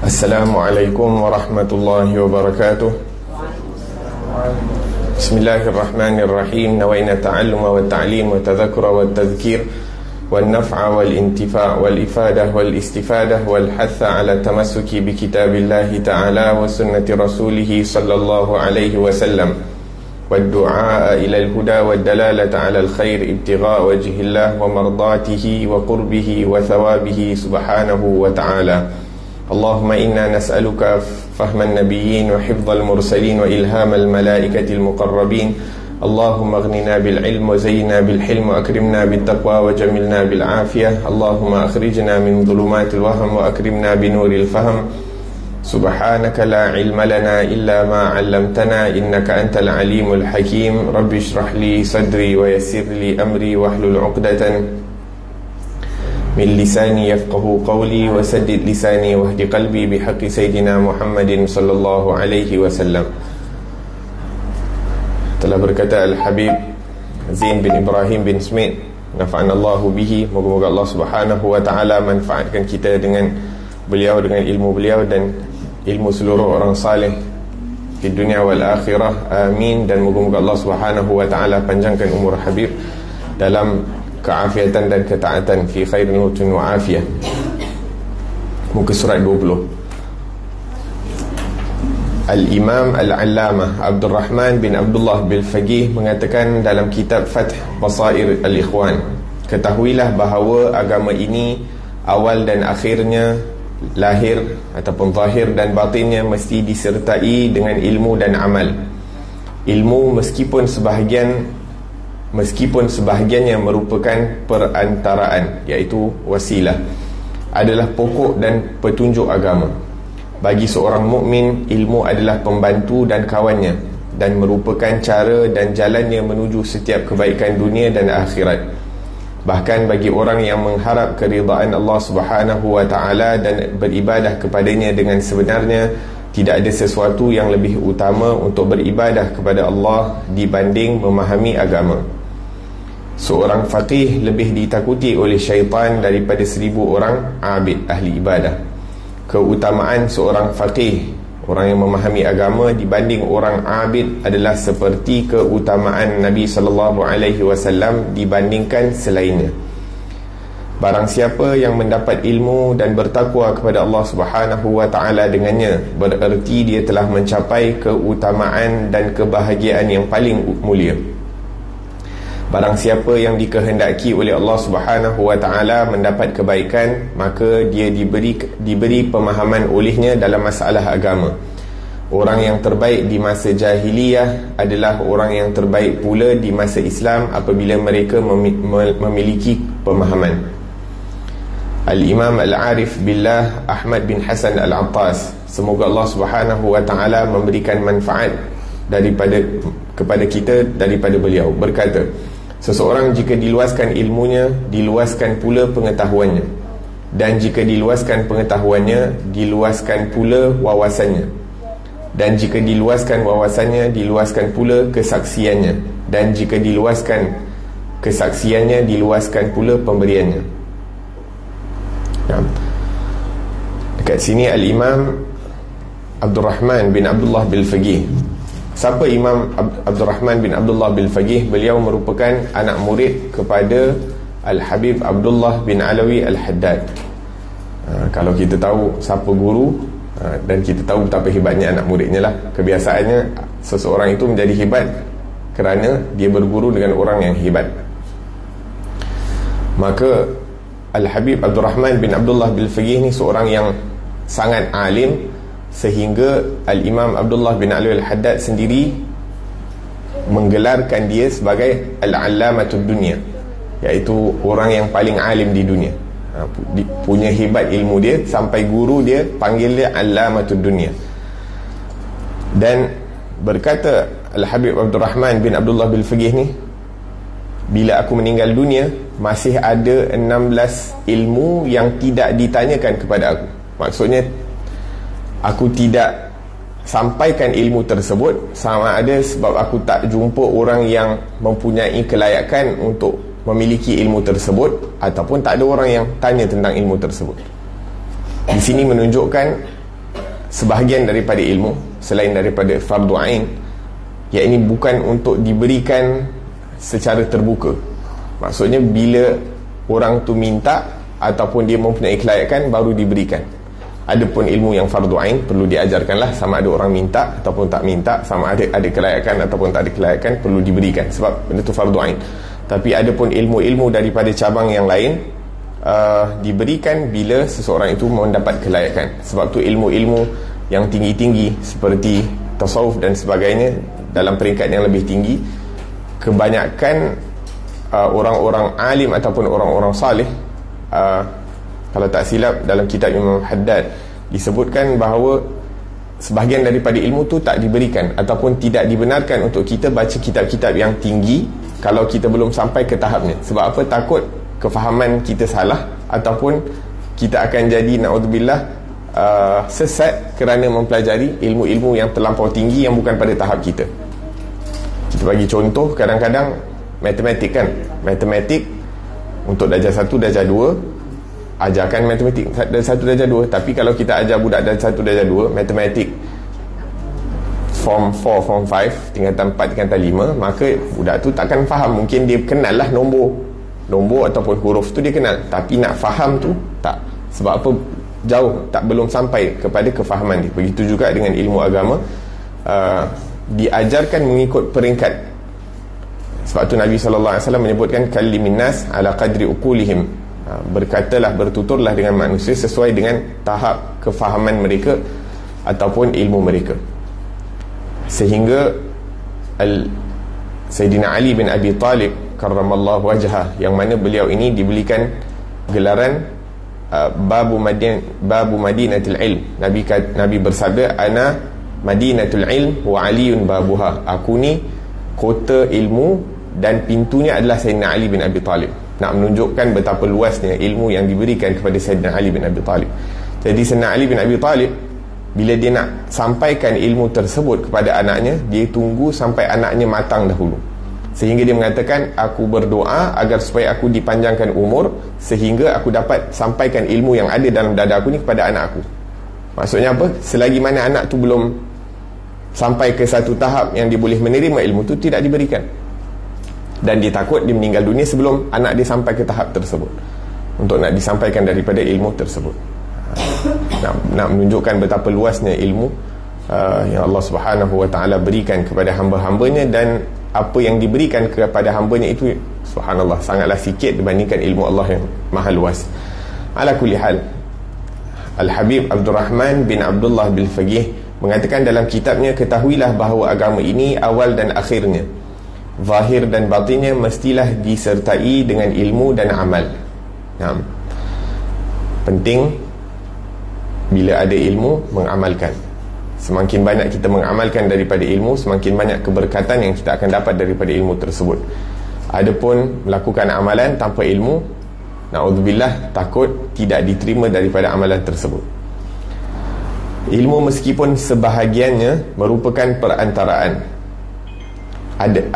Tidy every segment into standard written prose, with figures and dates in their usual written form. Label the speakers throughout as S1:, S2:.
S1: Assalamualaikum warahmatullahi wabarakatuh. Bismillahirrahmanirrahim. Nawaina ta'alluma wa ta'lim wa tadhakura wa tadhkir wal naf'a wal intifa' wal ifadah wal istifadah wal hatha ala tamassuki bi kitabillahi ta'ala wa sunnati rasulih sallallahu alaihi wasallam wad du'a ila al huda wad dalalata ala al khair ibtigha' wajhillah wa mardatihi wa qurbihi wa thawabihi subhanahu wa ta'ala. اللهم إنا نسألك فهم النبيين وحفظ المرسلين وإلهام الملائكة المقربين. اللهم اغننا بالعلم وزينا بالحلم وأكرمنا بالتقوى وجملنا بالعافية. اللهم أخرجنا من ظلمات الوهم وأكرمنا بنور الفهم. سبحانك لا علم لنا إلا ما علمتنا إنك أنت العليم الحكيم. رب اشرح لي صدري ويسر لي أمري واحلل عقدة من لساني يفقه قولي وسدد لساني واهد قلبي بحق سيدنا محمد صلى الله عليه وسلم. Telah berkata Al-Habib Zain bin Ibrahim bin Smith, nafa'ana Allahu bihi, moga-moga Allah Subhanahu wa ta'ala manfaatkan kita dengan beliau, dengan ilmu beliau dan ilmu seluruh orang saleh di dunia wal akhirah, amin. Dan moga-moga Allah Subhanahu wa ta'ala panjangkan umur Habib dalam keafiatan dan ketaatan fi khairin hutun wa afiyah. Muka surat 20. Al-Imam Al-Allamah Abdul Rahman bin Abdullah bil Faqih mengatakan dalam kitab Fath Basair Al-Ikhwan, ketahuilah bahawa agama ini awal dan akhirnya, lahir ataupun zahir dan batinnya mesti disertai dengan ilmu dan amal. Ilmu meskipun sebahagiannya merupakan perantaraan, iaitu wasilah, adalah pokok dan petunjuk agama. Bagi seorang mukmin, ilmu adalah pembantu dan kawannya dan merupakan cara dan jalannya menuju setiap kebaikan dunia dan akhirat. Bahkan bagi orang yang mengharap keridaan Allah Subhanahu wa ta'ala dan beribadah kepadanya dengan sebenarnya, tidak ada sesuatu yang lebih utama untuk beribadah kepada Allah dibanding memahami agama. Seorang faqih lebih ditakuti oleh syaitan daripada 1000 orang abid ahli ibadah. Keutamaan seorang faqih, orang yang memahami agama, dibanding orang abid adalah seperti keutamaan Nabi SAW dibandingkan selainnya. Barang siapa yang mendapat ilmu dan bertakwa kepada Allah Subhanahu wa ta'ala dengannya, bererti dia telah mencapai keutamaan dan kebahagiaan yang paling mulia. Barang siapa yang dikehendaki oleh Allah Subhanahu wa ta'ala mendapat kebaikan, maka dia diberi pemahaman olehnya dalam masalah agama. Orang yang terbaik di masa jahiliyah adalah orang yang terbaik pula di masa Islam apabila mereka memiliki pemahaman. Al-Imam Al-Arif Billah Ahmad bin Hasan Al-Attas, semoga Allah Subhanahu wa ta'ala memberikan manfaat kepada kita daripada beliau, berkata, seseorang jika diluaskan ilmunya, diluaskan pula pengetahuannya, dan jika diluaskan pengetahuannya, diluaskan pula wawasannya, dan jika diluaskan wawasannya, diluaskan pula kesaksiannya, dan jika diluaskan kesaksiannya, diluaskan pula pemberiannya. Dekat sini Al-Imam Abdul Rahman bin Abdullah bil Faqih. Siapa Imam Abdul Rahman bin Abdullah bil Faqih? Beliau merupakan anak murid kepada Al-Habib Abdullah bin Alawi Al-Haddad. Kalau kita tahu siapa guru, dan kita tahu betapa hebatnya anak muridnya lah. Kebiasaannya seseorang itu menjadi hebat kerana dia berguru dengan orang yang hebat. Maka Al-Habib Abdul Rahman bin Abdullah bil Faqih ni seorang yang sangat alim, sehingga Al-Imam Abdullah bin Alawi Al-Haddad sendiri menggelarkan dia sebagai Al-Allamatud Dunia, iaitu orang yang paling alim di dunia. Punya hebat ilmu dia sampai guru dia panggil dia Allamatud Dunia. Dan berkata Al-Habib Abdul Rahman bin Abdullah bil Faqih ni, bila aku meninggal dunia, masih ada 16 ilmu yang tidak ditanyakan kepada aku. Maksudnya, aku tidak sampaikan ilmu tersebut sama ada sebab aku tak jumpa orang yang mempunyai kelayakan untuk memiliki ilmu tersebut, ataupun tak ada orang yang tanya tentang ilmu tersebut. Di sini menunjukkan sebahagian daripada ilmu selain daripada fardu ain, iaitu bukan untuk diberikan secara terbuka. Maksudnya bila orang tu minta ataupun dia mempunyai kelayakan baru diberikan. Adapun ilmu yang fardu ain perlu diajarkanlah, sama ada orang minta ataupun tak minta, sama ada kelayakan ataupun tak ada kelayakan, perlu diberikan sebab benda tu fardu ain. Tapi adapun ilmu-ilmu daripada cabang yang lain diberikan bila seseorang itu mendapat kelayakan. Sebab tu ilmu-ilmu yang tinggi-tinggi seperti tasawuf dan sebagainya, dalam peringkat yang lebih tinggi, kebanyakan orang-orang alim ataupun orang-orang salih, kalau tak silap dalam kitab Imam Haddad disebutkan bahawa sebahagian daripada ilmu tu tak diberikan ataupun tidak dibenarkan untuk kita baca kitab-kitab yang tinggi kalau kita belum sampai ke tahapnya. Sebab apa? Takut kefahaman kita salah ataupun kita akan jadi na'udzubillah sesat kerana mempelajari ilmu-ilmu yang terlampau tinggi yang bukan pada tahap kita. Kita bagi contoh, kadang-kadang matematik kan, matematik untuk darjah 1, darjah 2 ajarkan matematik darjah 1, darjah 2. Tapi kalau kita ajar budak darjah 1, darjah 2 matematik form 4, form 5, tingkatan 4, tingkatan 5, maka budak tu takkan faham. Mungkin dia kenal lah nombor ataupun huruf tu dia kenal, tapi nak faham tu tak. Sebab apa? Jauh, belum sampai kepada kefahaman dia. Begitu juga dengan ilmu agama, diajarkan mengikut peringkat. Sebab tu Nabi SAW menyebutkan kallimin nas ala qadri uqulihim, berkatalah, bertuturlah dengan manusia sesuai dengan tahap kefahaman mereka ataupun ilmu mereka. Sehingga Sayyidina Ali bin Abi Talib karramallahu wajhah, yang mana beliau ini diberikan gelaran babu madinatul ilm. Nabi bersabda, ana madinatul ilm wa aliyun babuha, aku ni kota ilmu dan pintunya adalah Sayyidina Ali bin Abi Talib. Nak menunjukkan betapa luasnya ilmu yang diberikan kepada Sayyidina Ali bin Abi Talib. Jadi Sayyidina Ali bin Abi Talib, bila dia nak sampaikan ilmu tersebut kepada anaknya, dia tunggu sampai anaknya matang dahulu. Sehingga dia mengatakan, aku berdoa agar supaya aku dipanjangkan umur sehingga aku dapat sampaikan ilmu yang ada dalam dada aku ni kepada anak aku. Maksudnya apa? Selagi mana anak tu belum sampai ke satu tahap yang dia boleh menerima ilmu tu, tidak diberikan. Dan dia takut dia meninggal dunia sebelum anak dia sampai ke tahap tersebut, untuk nak disampaikan daripada ilmu tersebut. Nak menunjukkan betapa luasnya ilmu yang Allah Subhanahu wa ta'ala berikan kepada hamba-hambanya, dan apa yang diberikan kepada hambanya itu subhanallah sangatlah sikit dibandingkan ilmu Allah yang maha luas. Ala kulli hal, Al-Habib Abdul Rahman bin Abdullah bin Faqih mengatakan dalam kitabnya, ketahuilah bahawa agama ini awal dan akhirnya, zahir dan batinnya mestilah disertai dengan ilmu dan amal. Penting bila ada ilmu mengamalkan. Semakin banyak kita mengamalkan daripada ilmu, semakin banyak keberkatan yang kita akan dapat daripada ilmu tersebut. Adapun melakukan amalan tanpa ilmu, na'udzubillah, takut tidak diterima daripada amalan tersebut. Ilmu meskipun sebahagiannya merupakan perantaraan,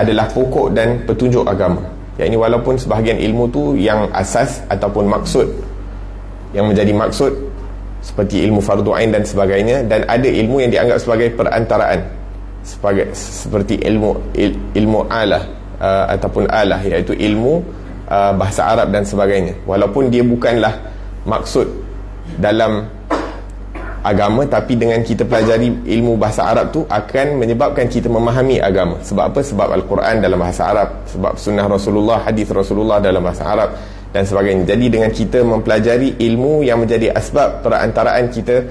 S1: adalah pokok dan petunjuk agama. Yang ini walaupun sebahagian ilmu tu yang asas ataupun maksud, yang menjadi maksud seperti ilmu fardu ain dan sebagainya, dan ada ilmu yang dianggap sebagai perantaraan, seperti ilmu alah ataupun alah, iaitu ilmu bahasa Arab dan sebagainya. Walaupun dia bukanlah maksud dalam agama, tapi dengan kita pelajari ilmu bahasa Arab tu akan menyebabkan kita memahami agama. Sebab apa? Sebab Al-Quran dalam bahasa Arab, sebab sunnah Rasulullah, hadis Rasulullah dalam bahasa Arab dan sebagainya. Jadi dengan kita mempelajari ilmu yang menjadi asbab perantaraan kita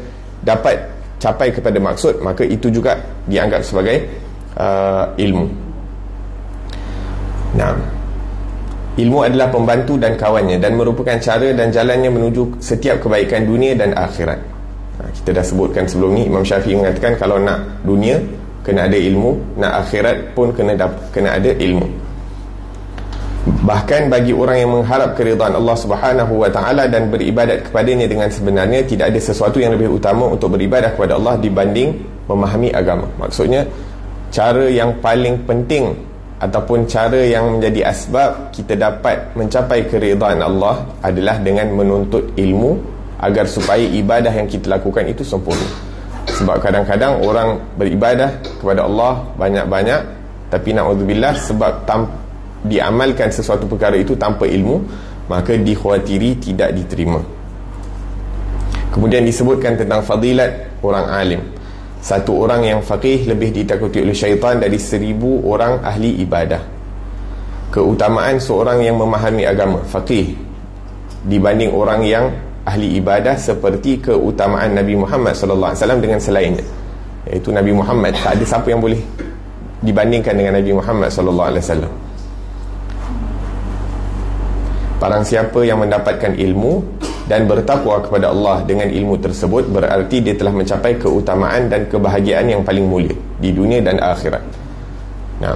S1: dapat capai kepada maksud, maka itu juga dianggap sebagai ilmu. Nah, ilmu adalah pembantu dan kawannya, dan merupakan cara dan jalannya menuju setiap kebaikan dunia dan akhirat. Kita dah sebutkan sebelum ni, Imam Syafi'i mengatakan kalau nak dunia kena ada ilmu, nak akhirat pun kena ada ilmu. Bahkan bagi orang yang mengharap keridhaan Allah Subhanahu wa ta'ala dan beribadat kepadanya dengan sebenarnya, tidak ada sesuatu yang lebih utama untuk beribadah kepada Allah dibanding memahami agama. Maksudnya, cara yang paling penting ataupun cara yang menjadi asbab kita dapat mencapai keridhaan Allah adalah dengan menuntut ilmu, agar supaya ibadah yang kita lakukan itu sempurna. Sebab kadang-kadang orang beribadah kepada Allah banyak-banyak, tapi na'udzubillah sebab diamalkan sesuatu perkara itu tanpa ilmu, maka dikhawatiri tidak diterima. Kemudian disebutkan tentang fadilat orang alim. Satu orang yang faqih lebih ditakuti oleh syaitan dari 1000 orang ahli ibadah. Keutamaan seorang yang memahami agama, faqih, dibanding orang yang ahli ibadah, seperti keutamaan Nabi Muhammad SAW dengan selainnya, iaitu Nabi Muhammad. Tak ada siapa yang boleh dibandingkan dengan Nabi Muhammad SAW. Barang siapa yang mendapatkan ilmu dan bertakwa kepada Allah dengan ilmu tersebut, berarti dia telah mencapai keutamaan dan kebahagiaan yang paling mulia di dunia dan akhirat. Nah,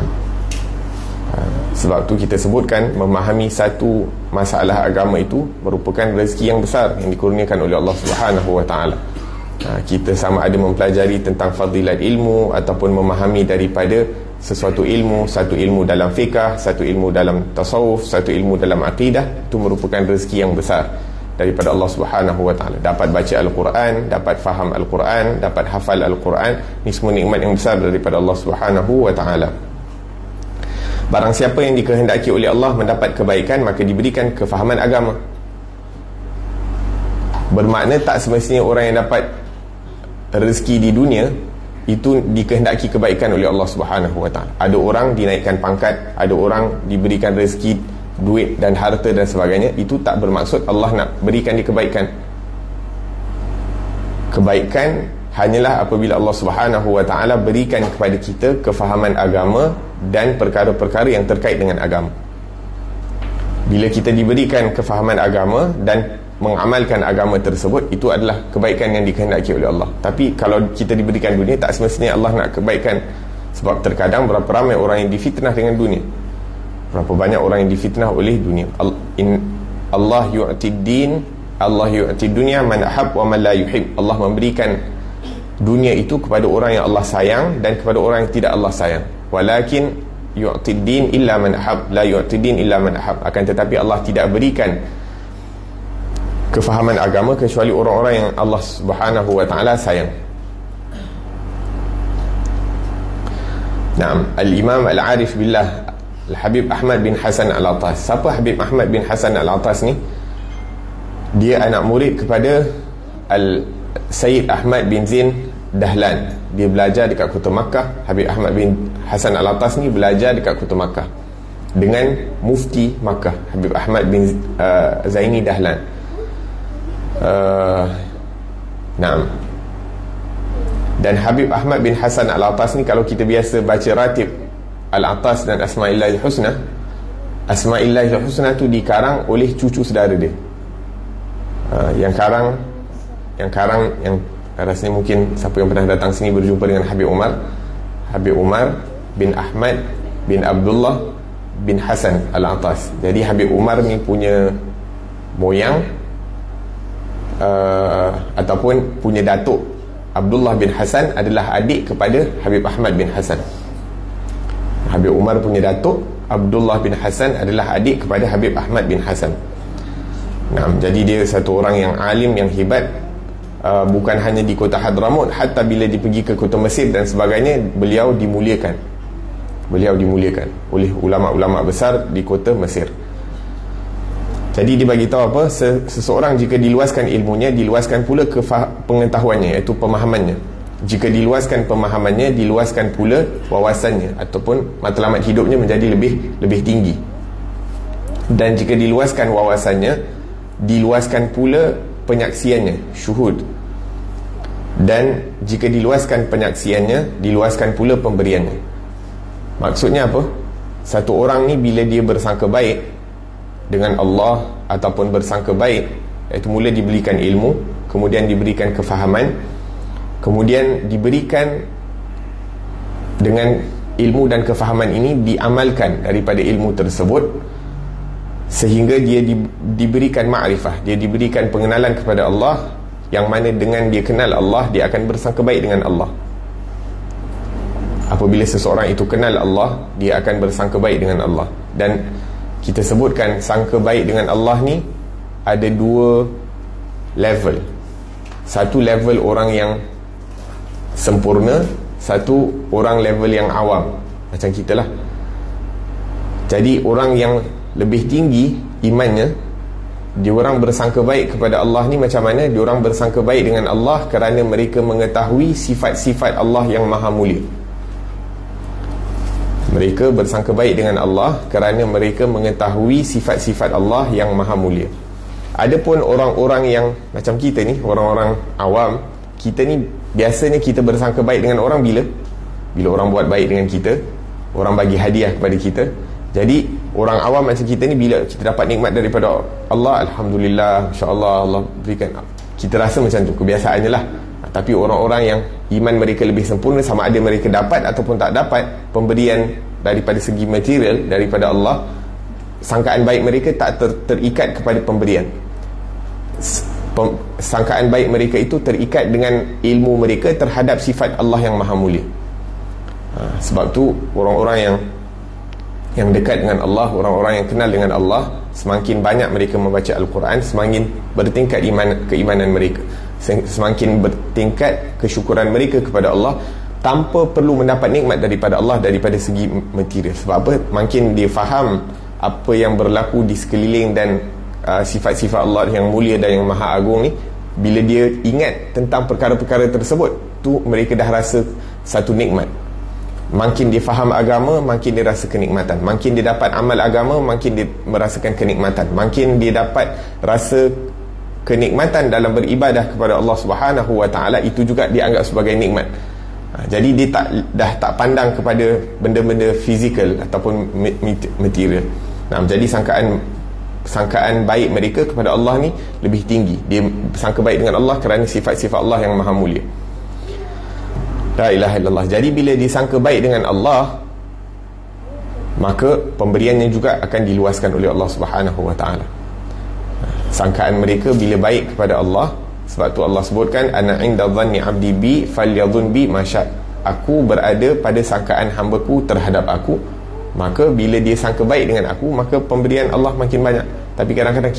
S1: sebab tu kita sebutkan memahami satu masalah agama itu merupakan rezeki yang besar yang dikurniakan oleh Allah Subhanahu wa taala. Kita sama ada mempelajari tentang fadilat ilmu ataupun memahami daripada sesuatu ilmu, satu ilmu dalam fiqh, satu ilmu dalam tasawuf, satu ilmu dalam akidah, itu merupakan rezeki yang besar daripada Allah Subhanahu wa taala. Dapat baca Al-Quran, dapat faham Al-Quran, dapat hafal Al-Quran, ini semua nikmat yang besar daripada Allah Subhanahu wa taala. Barang siapa yang dikehendaki oleh Allah mendapat kebaikan, maka diberikan kefahaman agama. Bermakna tak semestinya orang yang dapat rezeki di dunia itu dikehendaki kebaikan oleh Allah Subhanahu wa taala. Ada orang dinaikkan pangkat, ada orang diberikan rezeki, duit dan harta dan sebagainya. Itu tak bermaksud Allah nak berikan dia kebaikan. Kebaikan hanyalah apabila Allah Subhanahu wa taala berikan kepada kita kefahaman agama dan perkara-perkara yang terkait dengan agama. Bila kita diberikan kefahaman agama dan mengamalkan agama tersebut, itu adalah kebaikan yang dikehendaki oleh Allah. Tapi kalau kita diberikan dunia, tak semestinya Allah nak kebaikan. Sebab terkadang berapa ramai orang yang difitnah dengan dunia, berapa banyak orang yang difitnah oleh dunia. Allah yu'tid din, Allah yu'tid dunya man ahab wa man la yuhib. Allah memberikan dunia itu kepada orang yang Allah sayang dan kepada orang yang tidak Allah sayang. Walakin yu'tid din illa man ahab, la yu'tid din illa man ahab. Akan tetapi Allah tidak berikan kefahaman agama kecuali orang-orang yang Allah Subhanahu wa taala sayang. Naam, Al-Imam Al-Arif Billah Al-Habib Ahmad bin Hasan Al-Attas. Siapa Habib Ahmad bin Hasan Al-Attas ni? Dia anak murid kepada Al-Sayyid Ahmad bin Zain Dahlan. Dia belajar dekat Kota Makkah. Habib Ahmad bin Hasan Al-Attas ni belajar dekat Kota Makkah dengan Mufti Makkah, Habib Ahmad bin Zaini Dahlan. Naam. Dan Habib Ahmad bin Hasan Al-Attas ni, kalau kita biasa baca ratib Al-Attas dan Asma'illahil Husna, Asma'illahil Husna tu dikarang oleh cucu saudara dia. Yang rasanya mungkin siapa yang pernah datang sini berjumpa dengan Habib Umar bin Ahmad bin Abdullah bin Hasan Al-Attas. Jadi Habib Umar ni punya moyang ataupun punya datuk Abdullah bin Hasan adalah adik kepada Habib Ahmad bin Hasan. Habib Umar punya datuk Abdullah bin Hasan adalah adik kepada Habib Ahmad bin Hasan. Nah, jadi dia satu orang yang alim, yang hebat, bukan hanya di kota Hadramut, hatta bila dia pergi ke kota Mesir dan sebagainya, beliau dimuliakan oleh ulama-ulama besar di kota Mesir. Jadi dia bagi tahu apa, seseorang jika diluaskan ilmunya, diluaskan pula pengetahuannya, iaitu pemahamannya. Jika diluaskan pemahamannya, diluaskan pula wawasannya ataupun matlamat hidupnya menjadi lebih tinggi. Dan jika diluaskan wawasannya, diluaskan pula penyaksiannya, syuhud. Dan jika diluaskan penyaksiannya, diluaskan pula pemberiannya. Maksudnya apa? Satu orang ni bila dia bersangka baik dengan Allah ataupun bersangka baik, iaitu mula diberikan ilmu, kemudian diberikan kefahaman, kemudian diberikan dengan ilmu dan kefahaman ini diamalkan daripada ilmu tersebut, sehingga dia diberikan ma'rifah, dia diberikan pengenalan kepada Allah, yang mana dengan dia kenal Allah, dia akan bersangka baik dengan Allah. Apabila seseorang itu kenal Allah, dia akan bersangka baik dengan Allah. Dan kita sebutkan sangka baik dengan Allah ni ada dua level. Satu level orang yang sempurna, satu orang level yang awam macam kita lah. Jadi orang yang lebih tinggi imannya, diorang bersangka baik kepada Allah ni macam mana? Diorang bersangka baik dengan Allah kerana mereka mengetahui sifat-sifat Allah yang maha mulia. Mereka bersangka baik dengan Allah kerana mereka mengetahui sifat-sifat Allah yang maha mulia. Adapun orang-orang yang macam kita ni, orang-orang awam, kita ni biasanya kita bersangka baik dengan orang bila orang buat baik dengan kita, orang bagi hadiah kepada kita. Jadi orang awam macam kita ni, bila kita dapat nikmat daripada Allah, alhamdulillah, insya-Allah Allah berikan, kita rasa macam tu, kebiasaannya lah. Tapi orang-orang yang iman mereka lebih sempurna, sama ada mereka dapat ataupun tak dapat pemberian daripada segi material daripada Allah, sangkaan baik mereka tak terikat kepada pemberian. Sangkaan baik mereka itu terikat dengan ilmu mereka terhadap sifat Allah yang maha mulia. Sebab tu orang-orang yang dekat dengan Allah, orang-orang yang kenal dengan Allah, semakin banyak mereka membaca Al-Quran, semakin bertingkat keimanan mereka, semakin bertingkat kesyukuran mereka kepada Allah, tanpa perlu mendapat nikmat daripada Allah daripada segi material. Sebab apa? Makin dia faham apa yang berlaku di sekeliling dan sifat-sifat Allah yang mulia dan yang maha agung ni, bila dia ingat tentang perkara-perkara tersebut, tu mereka dah rasa satu nikmat. Makin dia faham agama, makin dia rasa kenikmatan. Makin dia dapat amal agama, makin dia merasakan kenikmatan. Makin dia dapat rasa kenikmatan dalam beribadah kepada Allah Subhanahu Wa Taala, itu juga dianggap sebagai nikmat. Jadi dia dah tak pandang kepada benda-benda fizikal ataupun material. Jadi sangkaan baik mereka kepada Allah ni lebih tinggi. Dia sangka baik dengan Allah kerana sifat-sifat Allah yang maha mulia. La ilaha illallah. Jadi bila disangka baik dengan Allah, maka pemberiannya juga akan diluaskan oleh Allah Subhanahu Wa Taala. Sangkaan mereka bila baik kepada Allah, sebab tu Allah sebutkan, ana inda dhanni abdi bi falyadhun bi masya. Aku berada pada sangkaan hamba-Ku terhadap aku, maka bila dia sangka baik dengan aku, maka pemberian Allah makin banyak. Tapi kadang-kadang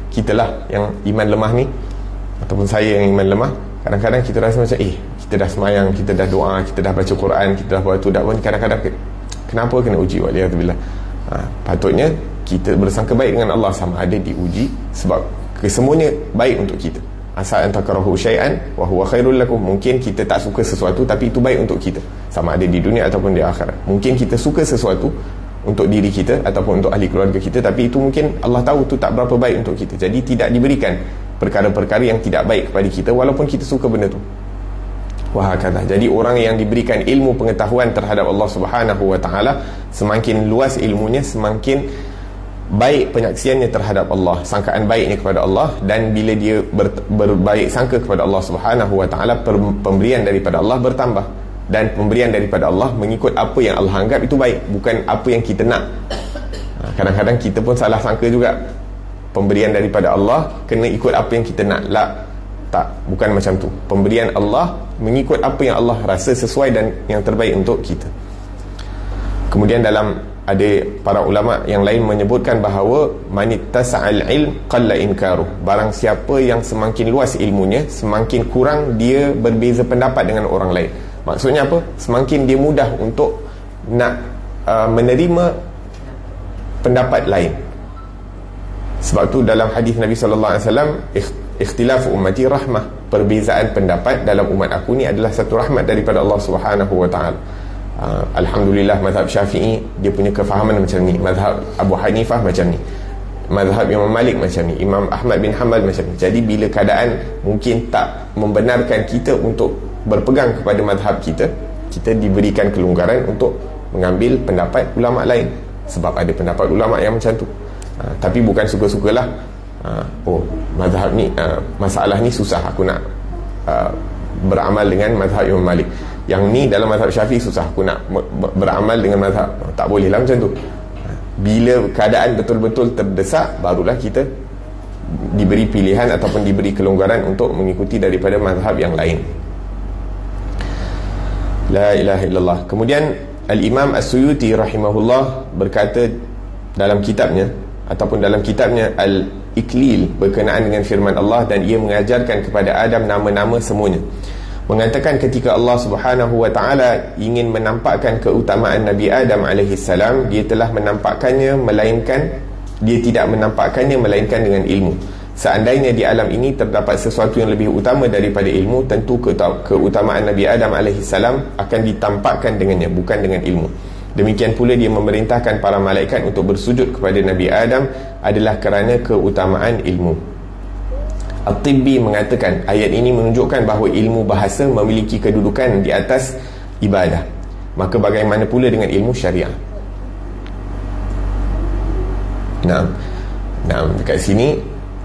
S1: kita lah yang iman lemah ni, ataupun saya yang iman lemah, kadang-kadang kita rasa macam kita dah semayang, kita dah doa, kita dah baca Quran, kita dah buat tu, dakwah ni, kadang-kadang kenapa kena uji? Waliyahzubillah. Patutnya kita bersangka baik dengan Allah, sama ada diuji, sebab kesemuanya baik untuk kita. Asa an takrahu syai'an wa huwa khairul lakum. Mungkin kita tak suka sesuatu, tapi itu baik untuk kita, sama ada di dunia ataupun di akhirat. Mungkin kita suka sesuatu untuk diri kita ataupun untuk ahli keluarga kita, tapi itu mungkin Allah tahu itu tak berapa baik untuk kita, jadi tidak diberikan perkara-perkara yang tidak baik kepada kita walaupun kita suka benda tu. Wahakadha. Jadi orang yang diberikan ilmu pengetahuan terhadap Allah Subhanahu Wa Taala, semakin luas ilmunya, semakin baik penyaksiannya terhadap Allah, sangkaan baiknya kepada Allah. Dan bila dia berbaik sangka kepada Allah Subhanahu Wa Taala, pemberian daripada Allah bertambah. Dan pemberian daripada Allah mengikut apa yang Allah anggap itu baik, bukan apa yang kita nak. Kadang-kadang kita pun salah sangka juga, pemberian daripada Allah kena ikut apa yang kita nak. Tak, bukan macam tu. Pemberian Allah mengikut apa yang Allah rasa sesuai dan yang terbaik untuk kita. Kemudian ada para ulama yang lain menyebutkan bahawa manittasa'al ilm qalla inkaruh. Barang siapa yang semakin luas ilmunya, semakin kurang dia berbeza pendapat dengan orang lain. Maksudnya apa? Semakin dia mudah untuk nak menerima pendapat lain. Sebab tu dalam hadis Nabi sallallahu alaihi wasallam, ikhtilaf ummati rahmah, perbezaan pendapat dalam umat aku ni adalah satu rahmat daripada Allah Subhanahu Wa Taala. Alhamdulillah, mazhab Syafi'i dia punya kefahaman macam ni, mazhab Abu Hanifah macam ni, mazhab Imam Malik macam ni, Imam Ahmad bin Hanbal macam ni. Jadi bila keadaan mungkin tak membenarkan kita untuk berpegang kepada mazhab kita, kita diberikan kelonggaran untuk mengambil pendapat ulama lain, sebab ada pendapat ulama yang macam tu. Tapi bukan suka-sukalah, mazhab ni, masalah ni susah, aku nak beramal dengan mazhab Imam Malik. Yang ni dalam mazhab Syafi'i susah, aku nak beramal dengan mazhab. Tak boleh lah macam tu. Bila keadaan betul-betul terdesak, barulah kita diberi pilihan ataupun diberi kelonggaran untuk mengikuti daripada mazhab yang lain. La ilaha illallah. Kemudian Al-Imam As-Suyuti rahimahullah berkata dalam kitabnya Al-Iklil berkenaan dengan firman Allah, dan ia mengajarkan kepada Adam nama-nama semuanya. mengatakan ketika Allah Subhanahu wa taala ingin menampakkan keutamaan Nabi Adam alaihi salam, dia telah menampakkannya, melainkan dia tidak menampakkannya melainkan dengan ilmu. Seandainya di alam ini terdapat sesuatu yang lebih utama daripada ilmu, tentu keutamaan Nabi Adam alaihi salam akan ditampakkan dengannya, bukan dengan ilmu. Demikian pula dia memerintahkan para malaikat untuk bersujud kepada Nabi Adam adalah kerana keutamaan ilmu. At-Tibbi mengatakan ayat ini menunjukkan bahawa ilmu bahasa memiliki kedudukan di atas ibadah. Maka bagaimana pula dengan ilmu syariah? Nah, dekat sini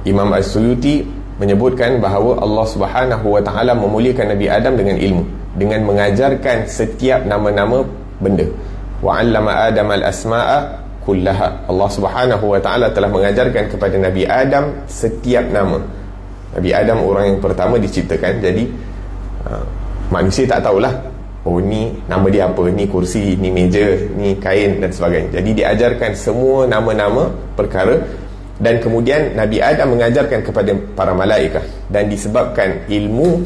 S1: Imam As-Suyuti menyebutkan bahawa Allah Subhanahu wa taala memuliakan Nabi Adam dengan ilmu, dengan mengajarkan setiap nama-nama benda. Wa 'allama Adam al-asma'a kullaha. Allah Subhanahu wa taala telah mengajarkan kepada Nabi Adam setiap nama. Nabi Adam orang yang pertama diciptakan, jadi manusia tak tahulah, oh ni nama dia apa, ni kursi, ni meja, ni kain dan sebagainya. Jadi diajarkan semua nama-nama perkara. Dan kemudian Nabi Adam mengajarkan kepada para malaikat, dan disebabkan ilmu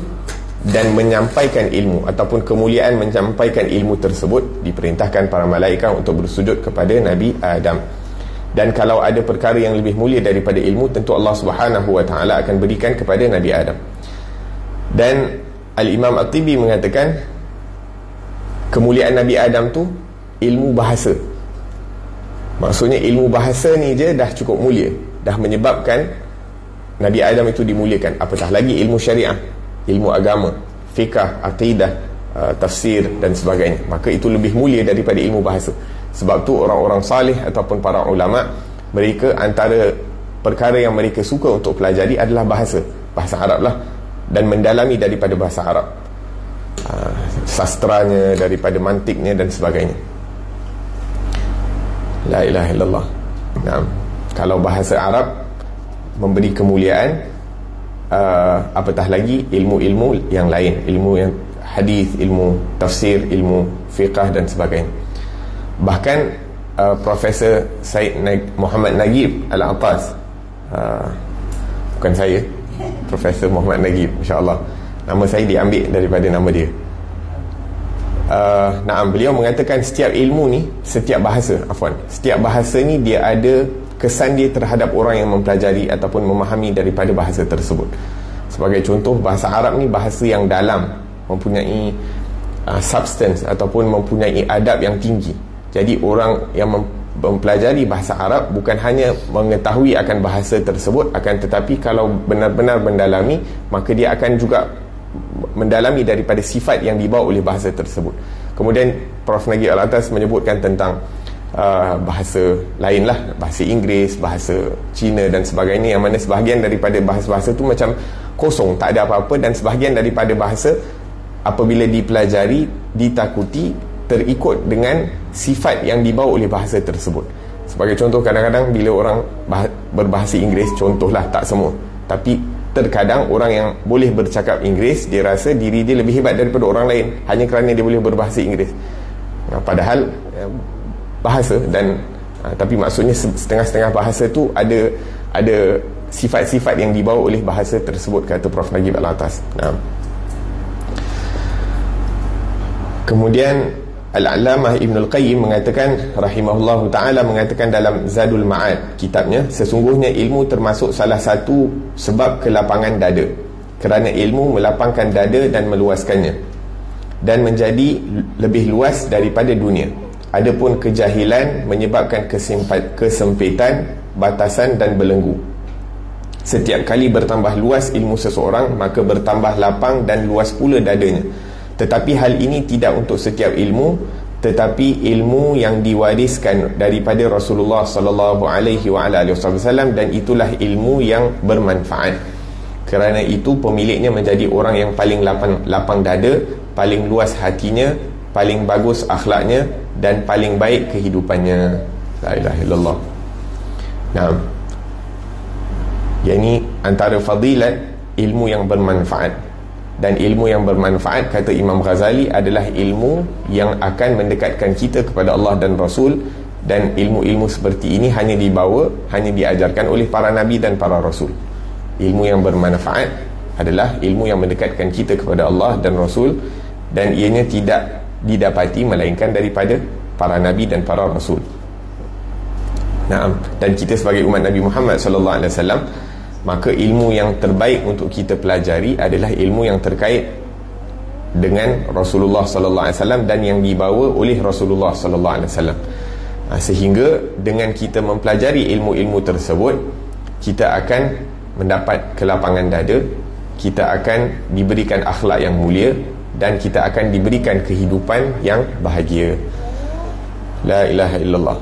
S1: dan menyampaikan ilmu ataupun kemuliaan menyampaikan ilmu tersebut, diperintahkan para malaikat untuk bersujud kepada Nabi Adam. Dan kalau ada perkara yang lebih mulia daripada ilmu, tentu Allah Subhanahu wa taala akan berikan kepada Nabi Adam. Dan Al-Imam At-Tibi mengatakan kemuliaan Nabi Adam tu ilmu bahasa. Maksudnya ilmu bahasa ni je dah cukup mulia, dah menyebabkan Nabi Adam itu dimuliakan. Apatah lagi ilmu syariah, ilmu agama, fiqh, akidah, tafsir dan sebagainya. Maka itu lebih mulia daripada ilmu bahasa. Sebab tu orang-orang salih ataupun para ulama, mereka antara perkara yang mereka suka untuk pelajari adalah bahasa Arab lah, dan mendalami daripada bahasa Arab, sastranya, daripada mantiknya dan sebagainya. La ilaha illallah. Nah, kalau bahasa Arab memberi kemuliaan, apatah lagi ilmu-ilmu yang lain, ilmu yang hadis, ilmu tafsir, ilmu fiqh dan sebagainya. Bahkan Profesor Said Muhammad Nagib Al-Atas, bukan saya, Profesor Muhammad Nagib, insya-Allah nama saya diambil daripada nama dia. Beliau mengatakan setiap ilmu ni, setiap bahasa ni dia ada kesan dia terhadap orang yang mempelajari ataupun memahami daripada bahasa tersebut. Sebagai contoh, bahasa Arab ni bahasa yang dalam, mempunyai substance ataupun mempunyai adab yang tinggi. Jadi orang yang mempelajari bahasa Arab bukan hanya mengetahui akan bahasa tersebut, akan tetapi kalau benar-benar mendalami, maka dia akan juga mendalami daripada sifat yang dibawa oleh bahasa tersebut. Kemudian Prof. Nagib Al-Atas menyebutkan tentang bahasa lain lah, bahasa Inggeris, bahasa Cina dan sebagainya, yang mana sebahagian daripada bahasa-bahasa tu macam kosong, tak ada apa-apa, dan sebahagian daripada bahasa apabila dipelajari, ditakuti, terikut dengan sifat yang dibawa oleh bahasa tersebut. Sebagai contoh, kadang-kadang bila orang berbahasa Inggeris, contohlah, tak semua, tapi terkadang orang yang boleh bercakap Inggeris, dia rasa diri dia lebih hebat daripada orang lain hanya kerana dia boleh berbahasa Inggeris. Padahal bahasa dan tapi maksudnya setengah-setengah bahasa tu ada sifat-sifat yang dibawa oleh bahasa tersebut, kata Prof. Nagib Al-Atas. Kemudian Al-Allamah Ibn Al-Qayyim mengatakan, rahimahullahu ta'ala, mengatakan dalam Zadul Ma'ad kitabnya, sesungguhnya ilmu termasuk salah satu sebab kelapangan dada, kerana ilmu melapangkan dada dan meluaskannya dan menjadi lebih luas daripada dunia. Adapun kejahilan menyebabkan kesempitan, batasan dan belenggu. Setiap kali bertambah luas ilmu seseorang, maka bertambah lapang dan luas pula dadanya. Tetapi hal ini tidak untuk setiap ilmu, tetapi ilmu yang diwariskan daripada Rasulullah sallallahu alaihi wasallam, dan itulah ilmu yang bermanfaat. Kerana itu pemiliknya menjadi orang yang paling lapang dada, paling luas hatinya, paling bagus akhlaknya, dan paling baik kehidupannya. La ilaha illallah. Yang ini antara fadilat ilmu yang bermanfaat. Dan ilmu yang bermanfaat, kata Imam Ghazali, adalah ilmu yang akan mendekatkan kita kepada Allah dan Rasul. Dan ilmu-ilmu seperti ini hanya diajarkan oleh para Nabi dan para Rasul. Ilmu yang bermanfaat adalah ilmu yang mendekatkan kita kepada Allah dan Rasul, dan ianya tidak didapati melainkan daripada para nabi dan para rasul. Dan kita sebagai umat Nabi Muhammad sallallahu alaihi wasallam, maka ilmu yang terbaik untuk kita pelajari adalah ilmu yang terkait dengan Rasulullah sallallahu alaihi wasallam dan yang dibawa oleh Rasulullah sallallahu alaihi wasallam. Sehingga dengan kita mempelajari ilmu-ilmu tersebut, kita akan mendapat kelapangan dada, kita akan diberikan akhlak yang mulia, dan kita akan diberikan kehidupan yang bahagia. La ilaha illallah.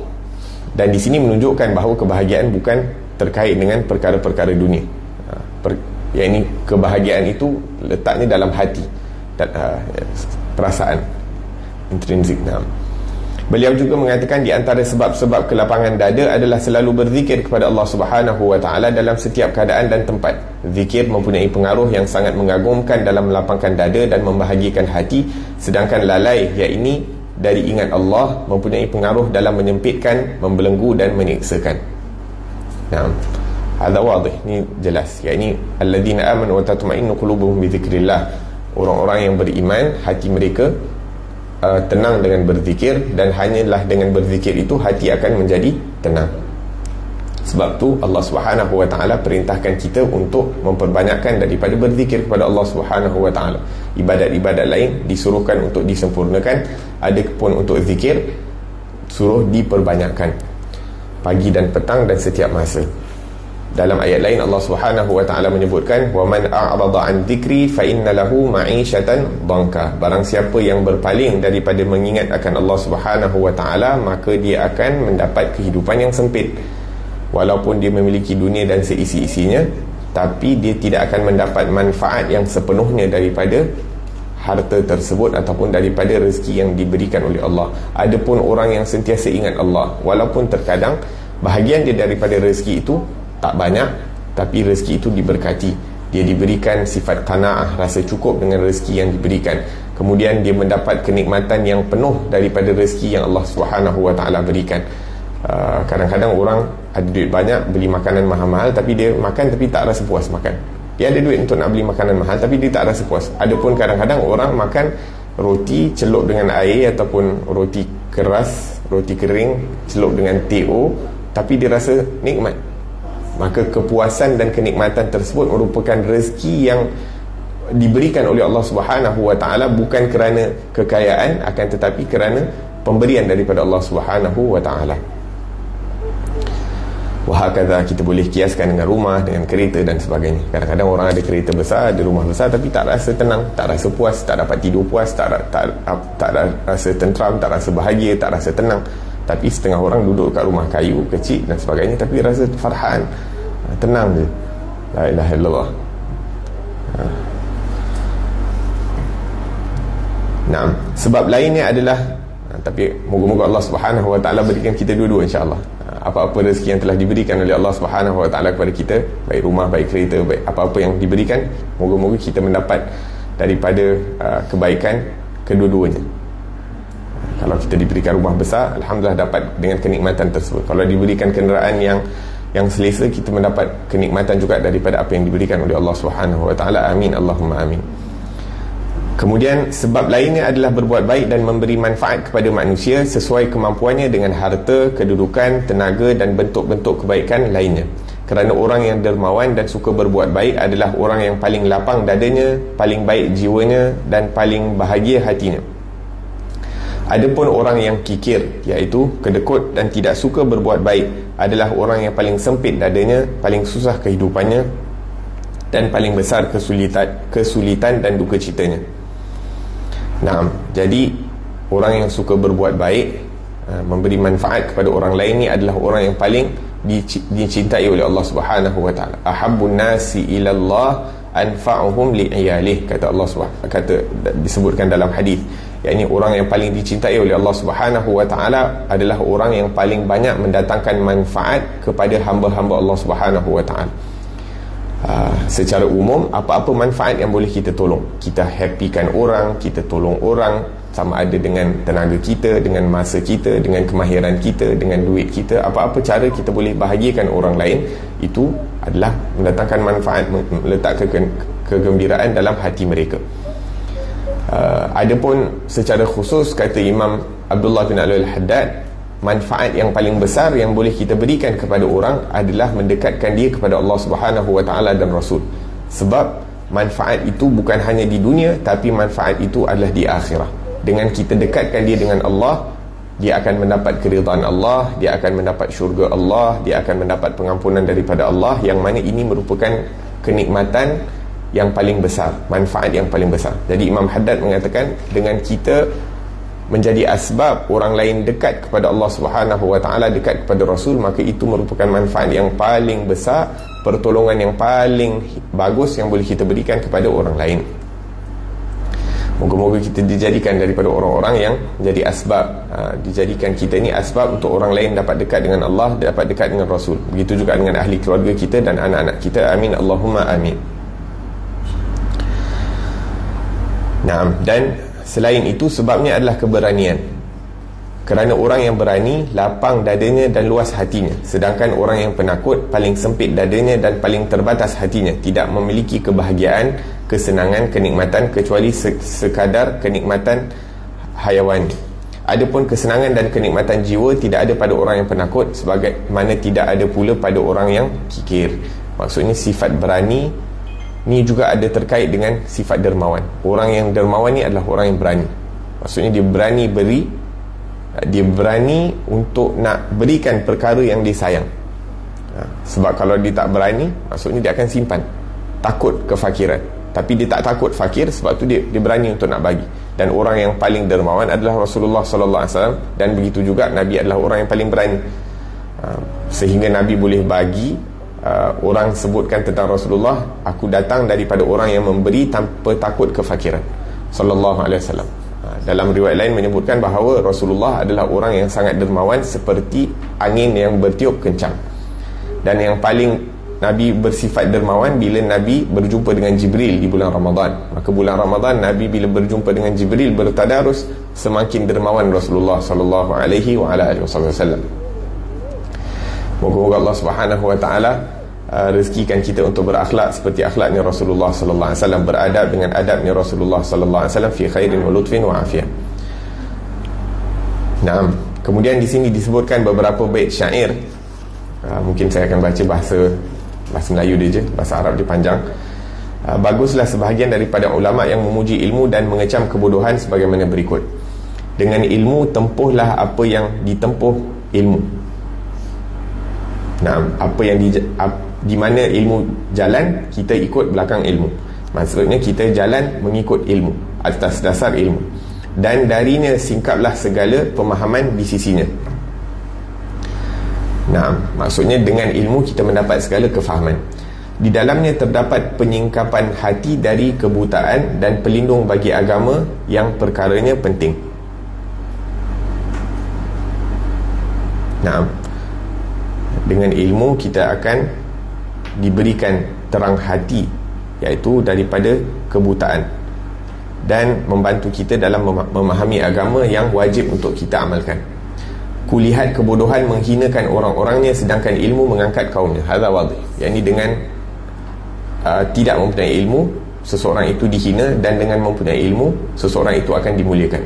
S1: Dan di sini menunjukkan bahawa kebahagiaan bukan terkait dengan perkara-perkara dunia. Yang ini kebahagiaan itu letaknya dalam hati, perasaan intrinsik. Beliau juga mengatakan di antara sebab-sebab kelapangan dada adalah selalu berzikir kepada Allah Subhanahu wa taala dalam setiap keadaan dan tempat. Zikir mempunyai pengaruh yang sangat mengagumkan dalam melapangkan dada dan membahagiakan hati, sedangkan lalai, iaitu dari ingat Allah, mempunyai pengaruh dalam menyempitkan, membelenggu dan menyeksakan. Hadza wadih, ni jelas. Iaitu alladzina amanu wa tatma'innu qulubuhum bi dzikrillah. Orang-orang yang beriman, hati mereka tenang dengan berzikir, dan hanyalah dengan berzikir itu hati akan menjadi tenang. Sebab tu Allah Subhanahu wa taala perintahkan kita untuk memperbanyakkan daripada berzikir kepada Allah Subhanahu wa taala. Ibadat-ibadat lain disuruhkan untuk disempurnakan, adapun untuk zikir suruh diperbanyakkan pagi dan petang dan setiap masa. Dalam ayat lain Allah Subhanahu wa taala menyebutkan, wa man a'rada an dzikri fa inna lahu ma'isyatan dhanka. Barang siapa yang berpaling daripada mengingat akan Allah Subhanahu wa taala, maka dia akan mendapat kehidupan yang sempit. Walaupun dia memiliki dunia dan seisi-isinya, tapi dia tidak akan mendapat manfaat yang sepenuhnya daripada harta tersebut ataupun daripada rezeki yang diberikan oleh Allah. Adapun orang yang sentiasa ingat Allah, walaupun terkadang bahagian dia daripada rezeki itu tak banyak, tapi rezeki itu diberkati, dia diberikan sifat qanaah, rasa cukup dengan rezeki yang diberikan. Kemudian dia mendapat kenikmatan yang penuh daripada rezeki yang Allah Subhanahu wa taala berikan. Kadang-kadang orang ada duit banyak, beli makanan mahal-mahal, tapi dia makan tapi tak rasa puas makan. Dia ada duit untuk nak beli makanan mahal, tapi dia tak rasa puas. Adapun kadang-kadang orang makan roti celup dengan air, ataupun roti keras, roti kering celup dengan TO, tapi dia rasa nikmat. Maka kepuasan dan kenikmatan tersebut merupakan rezeki yang diberikan oleh Allah Subhanahu wa taala, bukan kerana kekayaan, akan tetapi kerana pemberian daripada Allah Subhanahu wa taala. Wahakadha, kita boleh kiaskan dengan rumah, dengan kereta dan sebagainya. Kadang-kadang orang ada kereta besar, ada rumah besar, tapi tak rasa tenang, tak rasa puas, tak dapat tidur puas, tak rasa tentram, tak rasa bahagia, tak rasa tenang. Tapi setengah orang duduk kat rumah kayu kecil dan sebagainya, tapi rasa farhan, tenang je. La ilaha illallah. Sebab lainnya adalah, tapi moga-moga Allah Subhanahu wa taala berikan kita dua-dua, insya-Allah. Apa-apa rezeki yang telah diberikan oleh Allah Subhanahu wa taala kepada kita, baik rumah, baik kereta, baik apa-apa yang diberikan, moga-moga kita mendapat daripada kebaikan kedua-duanya. Kalau kita diberikan rumah besar, alhamdulillah dapat dengan kenikmatan tersebut. Kalau diberikan kenderaan yang selesa, kita mendapat kenikmatan juga daripada apa yang diberikan oleh Allah Subhanahu wa taala. Amin, Allahumma amin. Kemudian sebab lainnya adalah berbuat baik dan memberi manfaat kepada manusia sesuai kemampuannya dengan harta, kedudukan, tenaga dan bentuk-bentuk kebaikan lainnya. Kerana orang yang dermawan dan suka berbuat baik adalah orang yang paling lapang dadanya, paling baik jiwanya dan paling bahagia hatinya. Adapun orang yang kikir, iaitu kedekut dan tidak suka berbuat baik, adalah orang yang paling sempit dadanya, paling susah kehidupannya dan paling besar kesulitan dan duka citanya. Jadi orang yang suka berbuat baik, memberi manfaat kepada orang lain ni adalah orang yang paling dicintai oleh Allah Subhanahu wa taala. Ahabbun nasi ila Allah anfa'uhum li'iyalih, kata Allah disebutkan dalam hadis. Yakni orang yang paling dicintai oleh Allah Subhanahu wa taala adalah orang yang paling banyak mendatangkan manfaat kepada hamba-hamba Allah Subhanahu wa taala. Secara umum, apa-apa manfaat yang boleh kita tolong, kita happykan orang, kita tolong orang, sama ada dengan tenaga kita, dengan masa kita, dengan kemahiran kita, dengan duit kita, apa-apa cara kita boleh bahagiakan orang lain, itu adalah mendatangkan manfaat, kegembiraan dalam hati mereka. Adapun secara khusus, kata Imam Abdullah bin Al-Haddad, manfaat yang paling besar yang boleh kita berikan kepada orang adalah mendekatkan dia kepada Allah Subhanahu wa taala dan Rasul. Sebab manfaat itu bukan hanya di dunia, tapi manfaat itu adalah di akhirat. Dengan kita dekatkan dia dengan Allah, dia akan mendapat keridhaan Allah, dia akan mendapat syurga Allah, dia akan mendapat pengampunan daripada Allah, yang mana ini merupakan kenikmatan yang paling besar, manfaat yang paling besar. Jadi Imam Haddad mengatakan, dengan kita menjadi asbab orang lain dekat kepada Allah Subhanahu wa taala, dekat kepada Rasul, maka itu merupakan manfaat yang paling besar, pertolongan yang paling bagus yang boleh kita berikan kepada orang lain. Moga-moga kita dijadikan daripada orang-orang yang jadi asbab, dijadikan kita ni asbab untuk orang lain dapat dekat dengan Allah, dapat dekat dengan Rasul. Begitu juga dengan ahli keluarga kita dan anak-anak kita. Amin Allahumma amin. Nah, dan selain itu sebabnya adalah keberanian. Kerana orang yang berani, lapang dadanya dan luas hatinya. Sedangkan orang yang penakut, paling sempit dadanya dan paling terbatas hatinya. Tidak memiliki kebahagiaan, kesenangan, kenikmatan, kecuali sekadar kenikmatan hayawani. Adapun kesenangan dan kenikmatan jiwa tidak ada pada orang yang penakut, sebagaimana tidak ada pula pada orang yang kikir. Maksudnya sifat berani ni juga ada terkait dengan sifat dermawan. Orang yang dermawan ni adalah orang yang berani. Maksudnya dia berani beri, dia berani untuk nak berikan perkara yang dia sayang. Sebab kalau dia tak berani, maksudnya dia akan simpan, takut kefakiran. Tapi dia tak takut fakir, sebab tu dia berani untuk nak bagi. Dan orang yang paling dermawan adalah Rasulullah sallallahu alaihi wasallam, dan begitu juga Nabi adalah orang yang paling berani. Sehingga Nabi boleh bagi. Orang sebutkan tentang Rasulullah, aku datang daripada orang yang memberi tanpa takut kefakiran, sallallahu alaihi wasallam. Dalam riwayat lain menyebutkan bahawa Rasulullah adalah orang yang sangat dermawan, seperti angin yang bertiup kencang. Dan yang paling Nabi bersifat dermawan bila Nabi berjumpa dengan Jibril di bulan Ramadan. Maka bulan Ramadan, Nabi bila berjumpa dengan Jibril bertadarus, semakin dermawan Rasulullah sallallahu alaihi wasallam. Moga-moga Allah Subhanahu wa taala rezekikan kita untuk berakhlak seperti akhlaknya Rasulullah sallallahu alaihi wasallam, beradab dengan adabnya Rasulullah sallallahu alaihi wasallam, fi khairin wa lutfin wa afiyah. Nah, kemudian di sini disebutkan beberapa bait syair. Mungkin saya akan baca bahasa Melayu dia je, bahasa Arab dia panjang. Baguslah sebahagian daripada ulama yang memuji ilmu dan mengecam kebodohan sebagaimana berikut. Dengan ilmu tempuhlah apa yang ditempuh ilmu. Nah, apa yang di mana ilmu jalan, kita ikut belakang ilmu. Maksudnya kita jalan mengikut ilmu, atas dasar ilmu. Dan darinya singkaplah segala pemahaman di sisinya. Nah, maksudnya dengan ilmu kita mendapat segala kefahaman. Di dalamnya terdapat penyingkapan hati dari kebutaan dan pelindung bagi agama yang perkaranya penting. Nah, dengan ilmu kita akan diberikan terang hati, iaitu daripada kebutaan, dan membantu kita dalam memahami agama yang wajib untuk kita amalkan. Kulihat kebodohan menghinakan orang-orangnya, sedangkan ilmu mengangkat kaumnya. Hadza wadih. Yang ini dengan tidak mempunyai ilmu, seseorang itu dihina, dan dengan mempunyai ilmu, seseorang itu akan dimuliakan.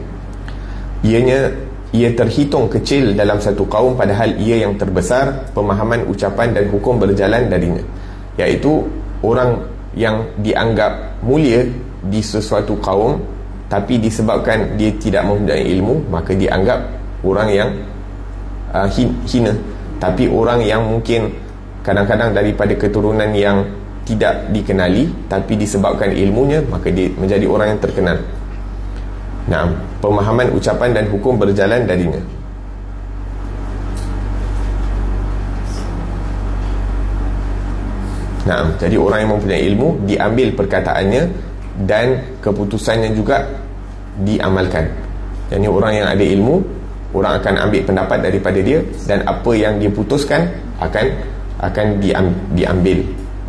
S1: Ia terhitung kecil dalam satu kaum, padahal ia yang terbesar. Pemahaman, ucapan dan hukum berjalan darinya, iaitu orang yang dianggap mulia di sesuatu kaum, tapi disebabkan dia tidak mempunyai ilmu, maka dianggap orang yang hina. Tapi orang yang mungkin kadang-kadang daripada keturunan yang tidak dikenali, tapi disebabkan ilmunya, maka dia menjadi orang yang terkenal. Nah, pemahaman, ucapan dan hukum berjalan darinya. Nah, jadi orang yang mempunyai ilmu, diambil perkataannya dan keputusannya juga diamalkan. Jadi orang yang ada ilmu, orang akan ambil pendapat daripada dia, dan apa yang dia putuskan akan diambil,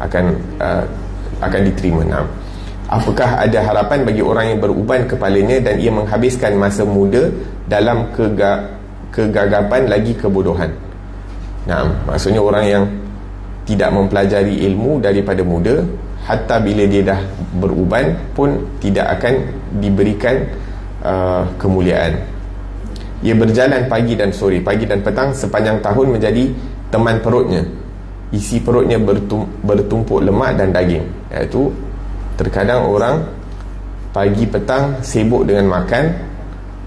S1: akan diterima. Nah, apakah ada harapan bagi orang yang beruban kepalanya dan ia menghabiskan masa muda dalam kegagapan lagi kebodohan? Nah, maksudnya orang yang tidak mempelajari ilmu daripada muda, hatta bila dia dah beruban pun tidak akan diberikan kemuliaan. Ia berjalan pagi dan sore, pagi dan petang sepanjang tahun menjadi teman perutnya. Isi perutnya bertumpuk lemak dan daging. Iaitu terkadang orang pagi petang sibuk dengan makan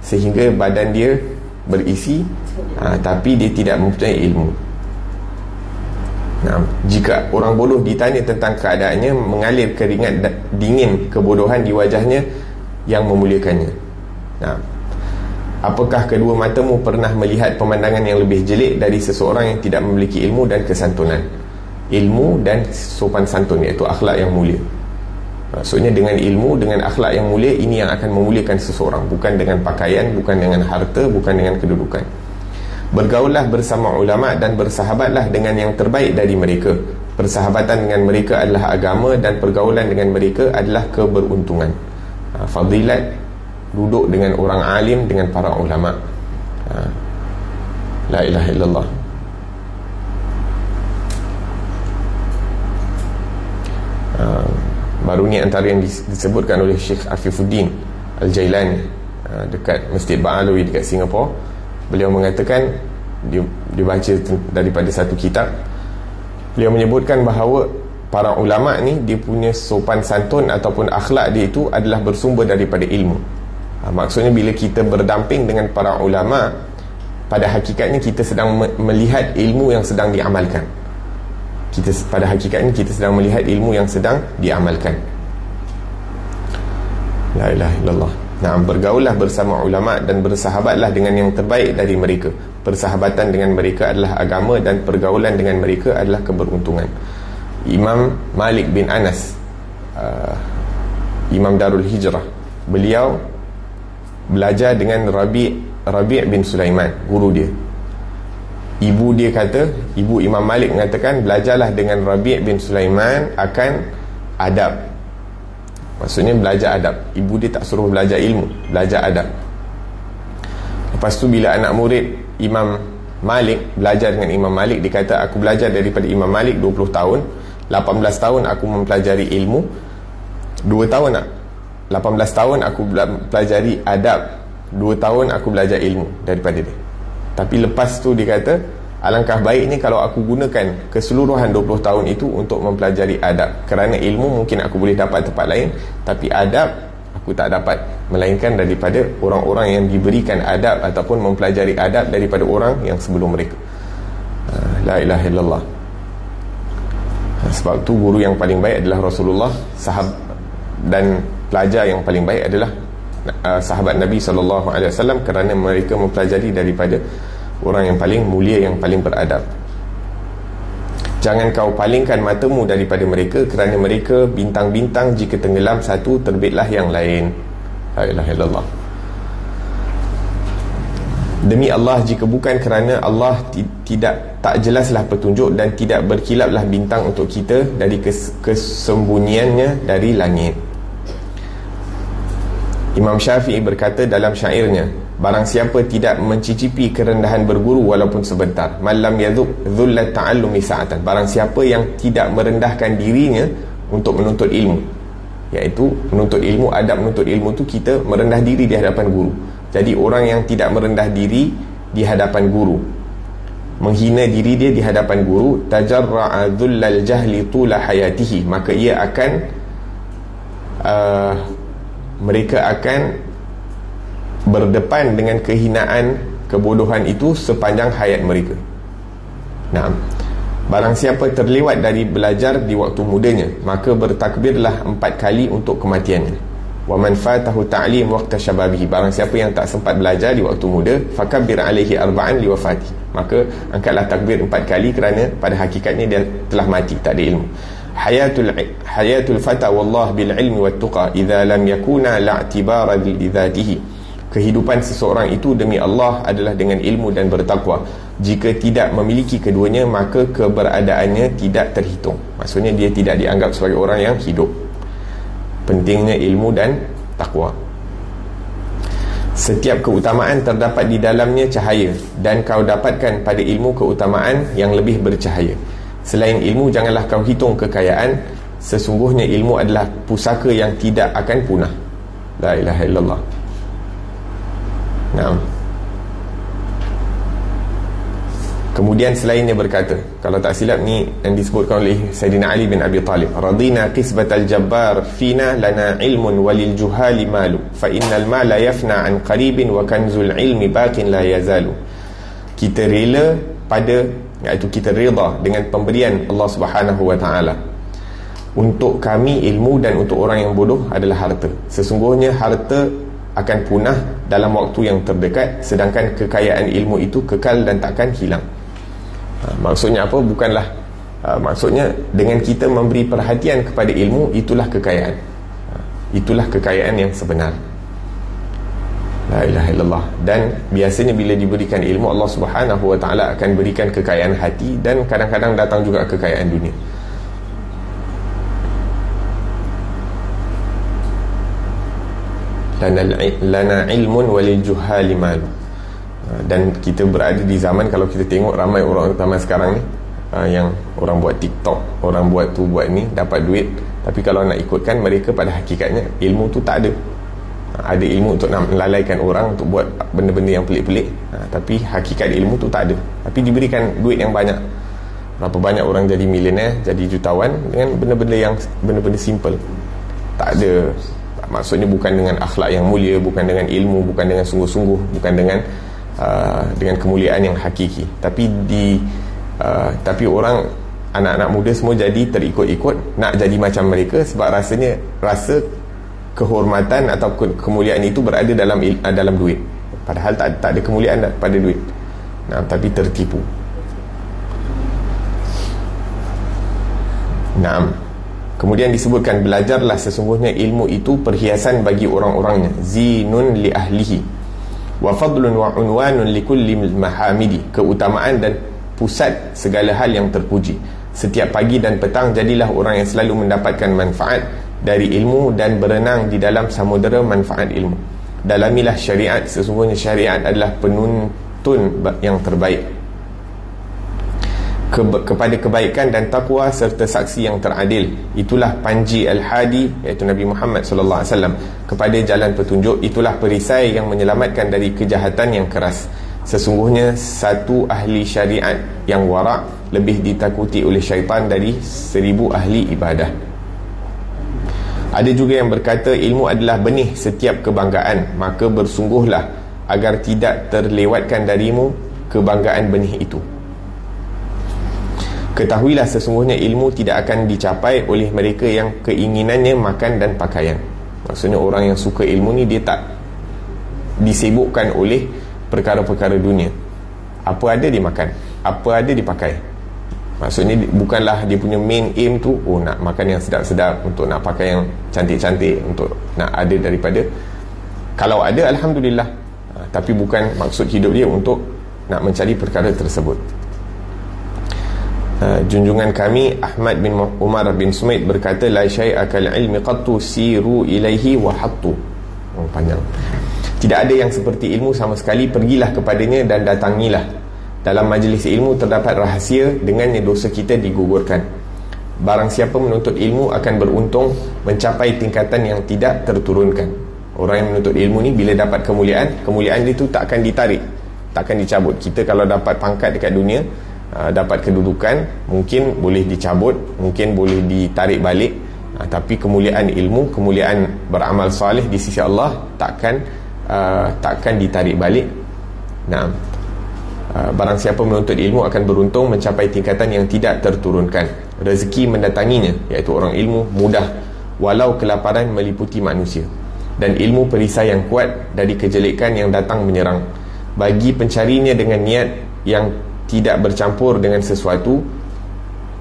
S1: sehingga badan dia berisi, tapi dia tidak mempunyai ilmu. Nah, jika orang bodoh ditanya tentang keadaannya, mengalir keringat dingin kebodohan di wajahnya yang memuliakannya. Nah, apakah kedua matamu pernah melihat pemandangan yang lebih jelek dari seseorang yang tidak memiliki ilmu dan kesantunan? Ilmu dan sopan santun, iaitu akhlak yang mulia. Maksudnya dengan ilmu, dengan akhlak yang mulia, ini yang akan memuliakan seseorang, bukan dengan pakaian, bukan dengan harta, bukan dengan kedudukan. Bergaullah bersama ulama dan bersahabatlah dengan yang terbaik dari mereka. Persahabatan dengan mereka adalah agama dan pergaulan dengan mereka adalah keberuntungan. Fadilat duduk dengan orang alim, dengan para ulama. La ilaha illallah. Baru ni antara yang disebutkan oleh Syekh Afifuddin Al-Jailani dekat Masjid Ba'alawi dekat Singapura. Beliau mengatakan, dia baca daripada satu kitab, beliau menyebutkan bahawa para ulama ni dia punya sopan santun ataupun akhlak dia itu adalah bersumber daripada ilmu. Maksudnya bila kita berdamping dengan para ulama, pada hakikatnya kita sedang melihat ilmu yang sedang diamalkan. Pada hakikatnya kita sedang melihat ilmu yang sedang diamalkan. La ilaha illallah. Nah, bergaullah bersama ulama dan bersahabatlah dengan yang terbaik dari mereka. Persahabatan dengan mereka adalah agama dan pergaulan dengan mereka adalah keberuntungan. Imam Malik bin Anas, Imam Darul Hijrah, beliau belajar dengan Rabi' bin Sulaiman, guru dia. Ibu dia kata, ibu Imam Malik mengatakan, belajarlah dengan Rabi' bin Sulaiman akan adab. Maksudnya belajar adab. Ibu dia tak suruh belajar ilmu, belajar adab. Lepas tu bila anak murid Imam Malik belajar dengan Imam Malik, dia kata, aku belajar daripada Imam Malik 20 tahun, 18 tahun aku mempelajari ilmu, 2 tahun 18 tahun aku pelajari adab, 2 tahun aku belajar ilmu daripada dia. Tapi lepas tu dia kata, alangkah baiknya kalau aku gunakan keseluruhan 20 tahun itu untuk mempelajari adab. Kerana ilmu mungkin aku boleh dapat tempat lain, tapi adab aku tak dapat, melainkan daripada orang-orang yang diberikan adab ataupun mempelajari adab daripada orang yang sebelum mereka. La ilaha illallah. Sebab tu guru yang paling baik adalah Rasulullah, dan pelajar yang paling baik adalah sahabat Nabi SAW, kerana mereka mempelajari daripada orang yang paling mulia, yang paling beradab. Jangan kau palingkan matamu daripada mereka, kerana mereka bintang-bintang, jika tenggelam satu terbitlah yang lain. La ilaha illallah. Demi Allah, jika bukan kerana Allah, tak jelaslah petunjuk dan tidak berkilaplah bintang untuk kita dari kesembunyiannya dari langit. Imam Syafi'i berkata dalam syairnya, barang siapa tidak mencicipi kerendahan berguru walaupun sebentar, malam yadhuk dhullat ta'allumi sa'atan, barang siapa yang tidak merendahkan dirinya untuk menuntut ilmu, iaitu menuntut ilmu, adab menuntut ilmu tu kita merendah diri di hadapan guru. Jadi orang yang tidak merendah diri di hadapan guru, menghina diri dia di hadapan guru, tajarra'a dhullal jahli tula hayatihi, maka ia akan mereka akan berdepan dengan kehinaan kebodohan itu sepanjang hayat mereka. Nah, barang siapa terlewat dari belajar di waktu mudanya, maka bertakbirlah 4 kali untuk kematiannya. Wa man fatahu ta'lim waqta syababihi, barang siapa yang tak sempat belajar di waktu muda, fakabbir alaihi arba'an liwafati, maka angkatlah takbir 4 kali kerana pada hakikatnya dia telah mati, tak ada ilmu. Hayatul fata wallah bil ilmi wat tuqa idza lam yakuna la'tibara li dzatihi, kehidupan seseorang itu demi Allah adalah dengan ilmu dan bertakwa. Jika tidak memiliki keduanya, maka keberadaannya tidak terhitung. Maksudnya dia tidak dianggap sebagai orang yang hidup. Pentingnya ilmu dan takwa. Setiap keutamaan terdapat di dalamnya cahaya, dan kau dapatkan pada ilmu keutamaan yang lebih bercahaya. Selain ilmu, janganlah kau hitung kekayaan. sesungguhnya ilmu adalah pusaka yang tidak akan punah. La ilaha illallah. Naam. Kemudian selainnya berkata, kalau tak silap ni yang disebutkan oleh Sayyidina Ali bin Abi Talib, radina qisbatal jabbar fina lana ilmun walil juhali malu fa innal mala yafna an qaribin wa kanzul ilmi baqin la yazalu. Kita rela pada, iaitu kita reda dengan pemberian Allah Subhanahu wa taala. Untuk kami ilmu dan untuk orang yang bodoh adalah harta. Sesungguhnya harta akan punah dalam waktu yang terdekat, sedangkan kekayaan ilmu itu kekal dan takkan hilang. Maksudnya apa? Bukanlah maksudnya dengan kita memberi perhatian kepada ilmu, itulah kekayaan. Itulah kekayaan yang sebenar. La ilaha illallah. Dan biasanya bila diberikan ilmu, Allah Subhanahu wa taala akan berikan kekayaan hati, dan kadang-kadang datang juga kekayaan dunia. Lana ilmun walil juhali malu. Dan kita berada di zaman, kalau kita tengok ramai orang zaman sekarang ni yang orang buat TikTok, orang buat tu buat ni, dapat duit. Tapi kalau nak ikutkan mereka, pada hakikatnya ilmu tu tak ada. Ada ilmu untuk nak melalaikan orang, untuk buat benda-benda yang pelik-pelik, tapi hakikat ilmu tu tak ada. Tapi diberikan duit yang banyak. Berapa banyak orang jadi milioner, jadi jutawan dengan benda-benda yang benda-benda simple. Tak ada, maksudnya bukan dengan akhlak yang mulia, bukan dengan ilmu, bukan dengan sungguh-sungguh, bukan dengan kemuliaan yang hakiki. Tapi orang, anak-anak muda semua jadi terikut-ikut nak jadi macam mereka, sebab rasanya rasa kehormatan atau kemuliaan itu berada dalam duit, padahal tak ada kemuliaan pada duit. Tapi tertipu. Kemudian disebutkan, belajarlah, sesungguhnya ilmu itu perhiasan bagi orang-orangnya, zinun li ahlihi wa fadlun wa unwanun li kulli mahamidi, keutamaan dan pusat segala hal yang terpuji. Setiap pagi dan petang jadilah orang yang selalu mendapatkan manfaat dari ilmu dan berenang di dalam samudera manfaat ilmu. Dalamilah syariat, sesungguhnya syariat adalah penuntun yang terbaik kepada kebaikan dan takwa serta saksi yang teradil. Itulah panji al-hadi, iaitu Nabi Muhammad SAW, kepada jalan petunjuk. Itulah perisai yang menyelamatkan dari kejahatan yang keras. Sesungguhnya satu ahli syariat yang warak lebih ditakuti oleh syaitan dari 1000 ahli ibadah. Ada juga yang berkata, ilmu adalah benih setiap kebanggaan, maka bersungguhlah agar tidak terlewatkan darimu kebanggaan benih itu. Ketahuilah, sesungguhnya ilmu tidak akan dicapai oleh mereka yang keinginannya makan dan pakaian. Maksudnya orang yang suka ilmu ni, dia tak disibukkan oleh perkara-perkara dunia. Apa ada dia makan, apa ada dipakai. Maksudnya bukanlah dia punya main aim tu, nak makan yang sedap-sedap, untuk nak pakai yang cantik-cantik, untuk nak ada daripada. Kalau ada, Alhamdulillah. Tapi bukan maksud hidup dia untuk nak mencari perkara tersebut. Junjungan kami Ahmad bin Umar bin Sumaid berkata, la syai'a kal ilmi qattu siru ilaihi wa hattu. Panjang. Tidak ada yang seperti ilmu sama sekali, pergilah kepadanya dan datangilah. Dalam majlis ilmu terdapat rahasia, dengannya dosa kita digugurkan. Barang siapa menuntut ilmu akan beruntung, mencapai tingkatan yang tidak terturunkan. Orang yang menuntut ilmu ni, bila dapat kemuliaan dia tu tak akan ditarik, tak akan dicabut. Kita kalau dapat pangkat dekat dunia, dapat kedudukan, mungkin boleh dicabut, mungkin boleh ditarik balik, tapi kemuliaan ilmu, kemuliaan beramal soleh di sisi Allah takkan ditarik balik. Barang siapa menuntut ilmu akan beruntung, mencapai tingkatan yang tidak terturunkan. Rezeki mendatanginya, iaitu orang ilmu, mudah walau kelaparan meliputi manusia. Dan ilmu perisai yang kuat dari kejelekan yang datang menyerang. Bagi pencarinya dengan niat yang tidak bercampur dengan sesuatu,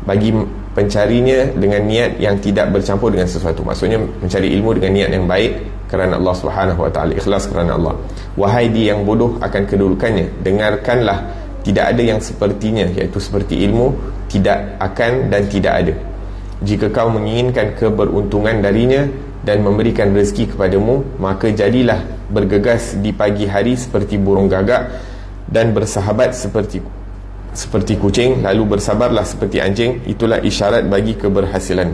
S1: bagi pencarinya dengan niat yang tidak bercampur dengan sesuatu. Maksudnya mencari ilmu dengan niat yang baik kerana Allah Subhanahu wa taala, ikhlas kerana Allah. Wahai dia yang bodoh akan kedudukannya, dengarkanlah, tidak ada yang sepertinya, iaitu seperti ilmu, tidak akan dan tidak ada. Jika kau menginginkan keberuntungan darinya dan memberikan rezeki kepadamu, maka jadilah bergegas di pagi hari seperti burung gagak, dan bersahabat seperti kucing, lalu bersabarlah seperti anjing. Itulah isyarat bagi keberhasilan.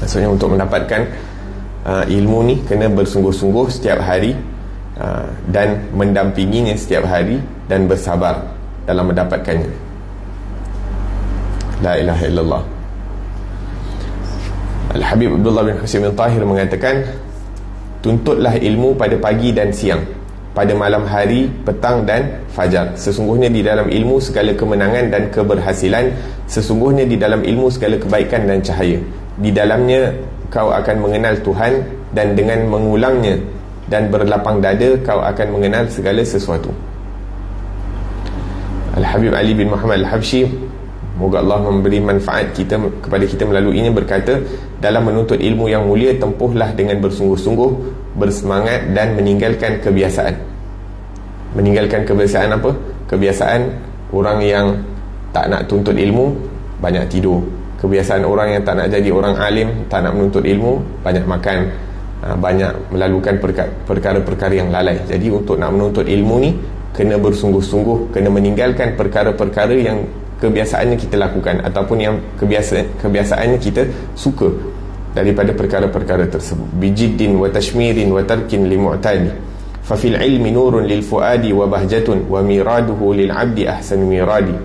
S1: Maksudnya untuk mendapatkan ilmu ni kena bersungguh-sungguh setiap hari, dan mendampinginya setiap hari, dan bersabar dalam mendapatkannya. La ilaha illallah. Al-Habib Abdullah bin Husain bin Tahir mengatakan, tuntutlah ilmu pada pagi dan siang, pada malam hari, petang dan fajar. Sesungguhnya di dalam ilmu segala kemenangan dan keberhasilan. Sesungguhnya di dalam ilmu segala kebaikan dan cahaya. Di dalamnya kau akan mengenal Tuhan, dan dengan mengulangnya dan berlapang dada kau akan mengenal segala sesuatu. Al-Habib Ali bin Muhammad Al-Habsyi, moga Allah memberi manfaat kepada kita melaluinya, berkata, dalam menuntut ilmu yang mulia, tempuhlah dengan bersungguh-sungguh, bersemangat, dan meninggalkan kebiasaan. Meninggalkan kebiasaan apa? Kebiasaan orang yang tak nak tuntut ilmu, banyak tidur. Kebiasaan orang yang tak nak jadi orang alim, tak nak menuntut ilmu, banyak makan, banyak melakukan perkara-perkara yang lalai. Jadi untuk nak menuntut ilmu ni, kena bersungguh-sungguh, kena meninggalkan perkara-perkara yang kebiasaannya kita lakukan, ataupun yang kebiasaannya kita suka daripada perkara-perkara tersebut. Bijiddin wa tashmirin wa tarkin li mu'tadi, fa fil ilmi nurun lil fuadi wa bahjatun wa miraduhu lil abdi ahsan miradi.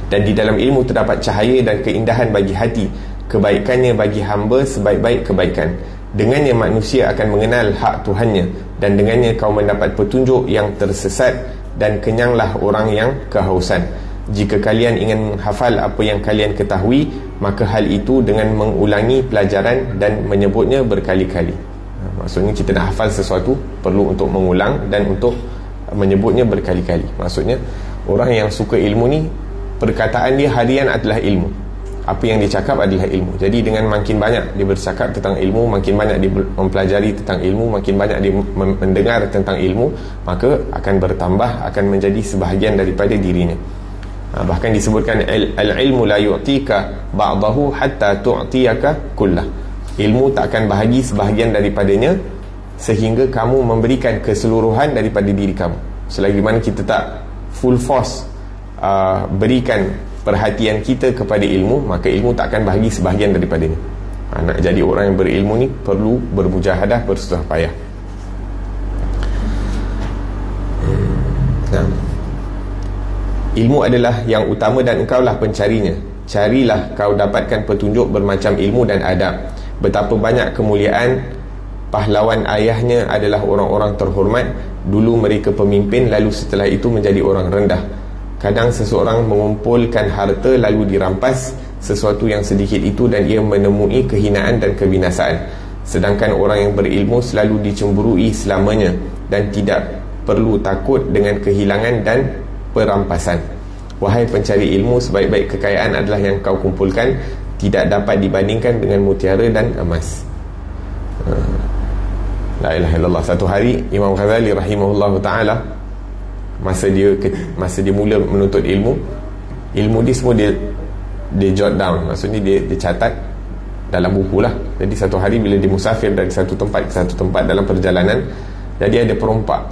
S1: Dan di dalam ilmu terdapat cahaya dan keindahan bagi hati, kebaikannya bagi hamba sebaik-baik kebaikan. Dengannya manusia akan mengenal hak Tuhannya, dan dengannya kau mendapat petunjuk yang tersesat, dan kenyanglah orang yang kehausan. Jika kalian ingin menghafal apa yang kalian ketahui, maka hal itu dengan mengulangi pelajaran dan menyebutnya berkali-kali. Maksudnya kita nak hafal sesuatu, perlu untuk mengulang dan untuk menyebutnya berkali-kali. Maksudnya orang yang suka ilmu ni, perkataan dia harian adalah ilmu. Apa yang dia cakap adalah ilmu. Jadi dengan makin banyak dia bercakap tentang ilmu, makin banyak dia mempelajari tentang ilmu, makin banyak dia mendengar tentang ilmu, maka akan bertambah, akan menjadi sebahagian daripada dirinya. Bahkan disebutkan, al-ilmu la yu'tika ba'dahu hatta tu'tiyaka kullah. Ilmu tak akan bahagi sebahagian daripadanya sehingga kamu memberikan keseluruhan daripada diri kamu. Selagi mana kita tak full force berikan perhatian kita kepada ilmu, maka ilmu tak akan bahagi sebahagian daripadanya. Nak jadi orang yang berilmu ni perlu bermujahadah, bersusah payah. Ilmu adalah yang utama dan engkaulah pencarinya. Carilah kau dapatkan petunjuk bermacam ilmu dan adab. Betapa banyak kemuliaan pahlawan ayahnya adalah orang-orang terhormat. Dulu mereka pemimpin, lalu setelah itu menjadi orang rendah. Kadang seseorang mengumpulkan harta lalu dirampas sesuatu yang sedikit itu, dan ia menemui kehinaan dan kebinasaan. Sedangkan orang yang berilmu selalu dicemburui selamanya, dan tidak perlu takut dengan kehilangan dan perampasan. Wahai pencari ilmu, sebaik-baik kekayaan adalah yang kau kumpulkan, tidak dapat dibandingkan dengan mutiara dan emas. La ilaha illallah. Satu hari Imam Ghazali rahimahullahu ta'ala, masa dia mula menuntut ilmu dia semua dia jot down. Maksudnya dia catat dalam buku lah. Jadi satu hari bila dia musafir dari satu tempat ke satu tempat dalam perjalanan, jadi ada perompak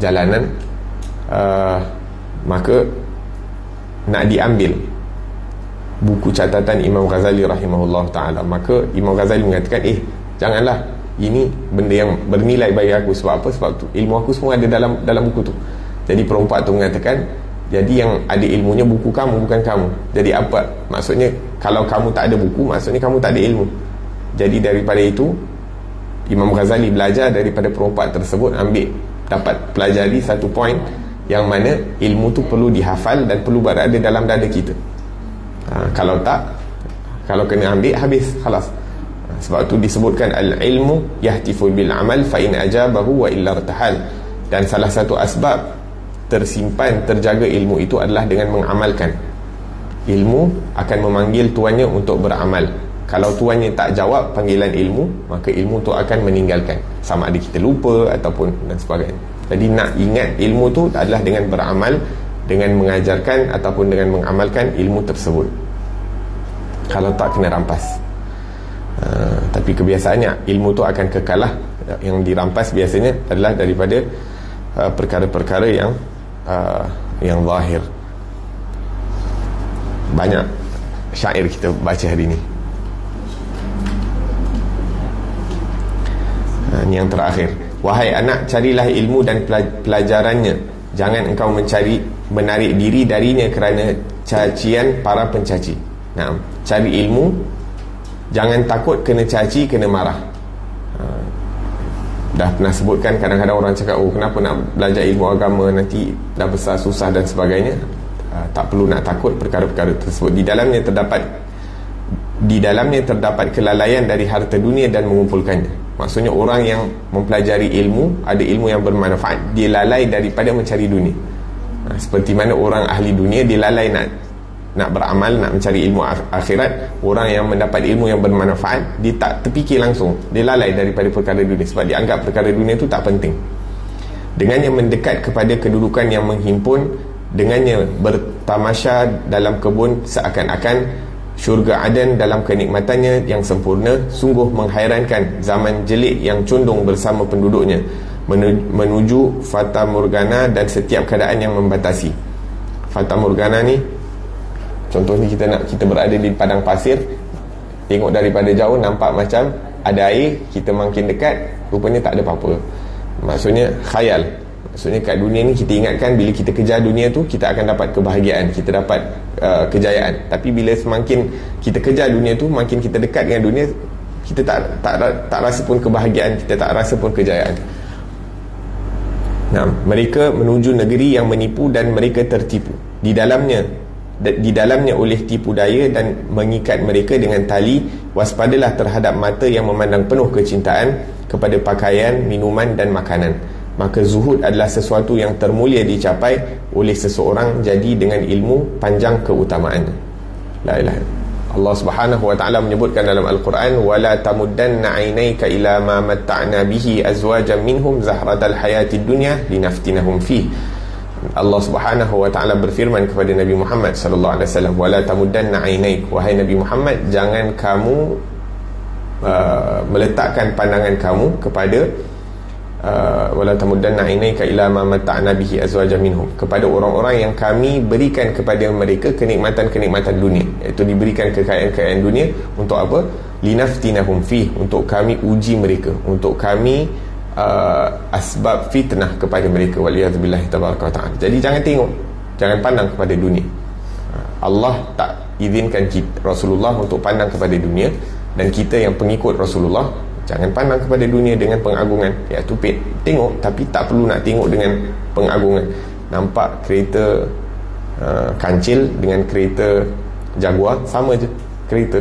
S1: jalanan, maka nak diambil buku catatan Imam Ghazali rahimahullah ta'ala. Maka Imam Ghazali mengatakan, janganlah, ini benda yang bernilai bagi aku. Sebab apa? Sebab tu ilmu aku semua ada dalam buku tu. Jadi perompak tu mengatakan, jadi yang ada ilmunya buku kamu, bukan kamu. Jadi apa? Maksudnya kalau kamu tak ada buku, maksudnya kamu tak ada ilmu. Jadi daripada itu Imam Ghazali belajar daripada perompak tersebut, dapat pelajari satu poin, yang mana ilmu tu perlu dihafal dan perlu berada dalam dada kita. Kalau kena ambil, habis, khalas. Sebab tu disebutkan al-ilmu yahtifu bil amal fa in ajabahu wa illa irtahal. Dan salah satu asbab terjaga ilmu itu adalah dengan mengamalkan. Ilmu akan memanggil tuannya untuk beramal. Kalau tuannya tak jawab panggilan ilmu, maka ilmu tu akan meninggalkan, sama ada kita lupa ataupun dan sebagainya. Jadi nak ingat ilmu tu adalah dengan beramal, dengan mengajarkan ataupun dengan mengamalkan ilmu tersebut. Kalau tak, kena rampas. Tapi kebiasaannya ilmu tu akan kekalah. Yang dirampas biasanya adalah daripada perkara-perkara yang zahir. Banyak syair kita baca hari ni. Ini yang terakhir. Wahai anak, carilah ilmu dan pelajarannya. Jangan engkau menarik diri darinya kerana cacian para pencaci. Cari ilmu, jangan takut kena caci, kena marah. Dah pernah sebutkan, kadang-kadang orang cakap, oh kenapa nak belajar ilmu agama, nanti dah besar susah dan sebagainya. Tak perlu nak takut perkara-perkara tersebut. Di dalamnya terdapat kelalaian dari harta dunia dan mengumpulkannya. Maksudnya orang yang mempelajari ilmu, ada ilmu yang bermanfaat, dia lalai daripada mencari dunia. Seperti mana orang ahli dunia, dia lalai nak beramal, nak mencari ilmu akhirat. Orang yang mendapat ilmu yang bermanfaat, dia tak terfikir langsung, dia lalai daripada perkara dunia, sebab dia anggap perkara dunia itu tak penting. Dengannya mendekat kepada kedudukan yang menghimpun, dengannya bertamasya dalam kebun seakan-akan syurga Aden dalam kenikmatannya yang sempurna. Sungguh menghairankan zaman jelik yang condong bersama penduduknya menuju Fata Morgana dan setiap keadaan yang membatasi. Fata Morgana ni, contohnya kita berada di padang pasir, tengok daripada jauh nampak macam ada air, kita makin dekat, rupanya tak ada apa-apa. Maksudnya khayal. Maksudnya kat dunia ni kita ingatkan bila kita kejar dunia tu, kita akan dapat kebahagiaan, kita dapat kejayaan. Tapi bila semakin kita kejar dunia tu, makin kita dekat dengan dunia, kita tak rasa pun kebahagiaan, kita tak rasa pun kejayaan. Mereka menuju negeri yang menipu dan mereka tertipu di dalamnya oleh tipu daya dan mengikat mereka dengan tali. Waspadalah terhadap mata yang memandang penuh kecintaan kepada pakaian, minuman dan makanan. Maka zuhud adalah sesuatu yang termulia dicapai oleh seseorang jadi dengan ilmu panjang keutamaannya. La ilaha illallah. Allah Subhanahu wa taala menyebutkan dalam Al-Quran, wala tamuddanna 'ainaika ila ma matta'na bihi azwajan minhum zahratal hayatid dunya linaftinahum fi. Allah Subhanahu wa taala berfirman kepada Nabi Muhammad sallallahu alaihi wasallam, wala tamuddanna 'ainaik, wahai Nabi Muhammad, jangan kamu meletakkan pandangan kamu kepada wala tamuddanna 'ainaika ila ma matta'na bihi azwajan minhum, kepada orang-orang yang kami berikan kepada mereka kenikmatan-kenikmatan dunia, iaitu diberikan kekayaan-kekayaan dunia untuk apa? Linaftinahum fi, untuk kami uji mereka, untuk kami asbab fitnah kepada mereka, waliyadzubillah tabaraka wa ta'ala. Jadi jangan pandang kepada dunia. Allah tak izinkan Rasulullah untuk pandang kepada dunia, dan kita yang pengikut Rasulullah jangan pandang kepada dunia dengan pengagungan. Ya, tupit, tengok, tapi tak perlu nak tengok dengan pengagungan. Nampak kereta kancil dengan kereta Jaguar, sama je kereta.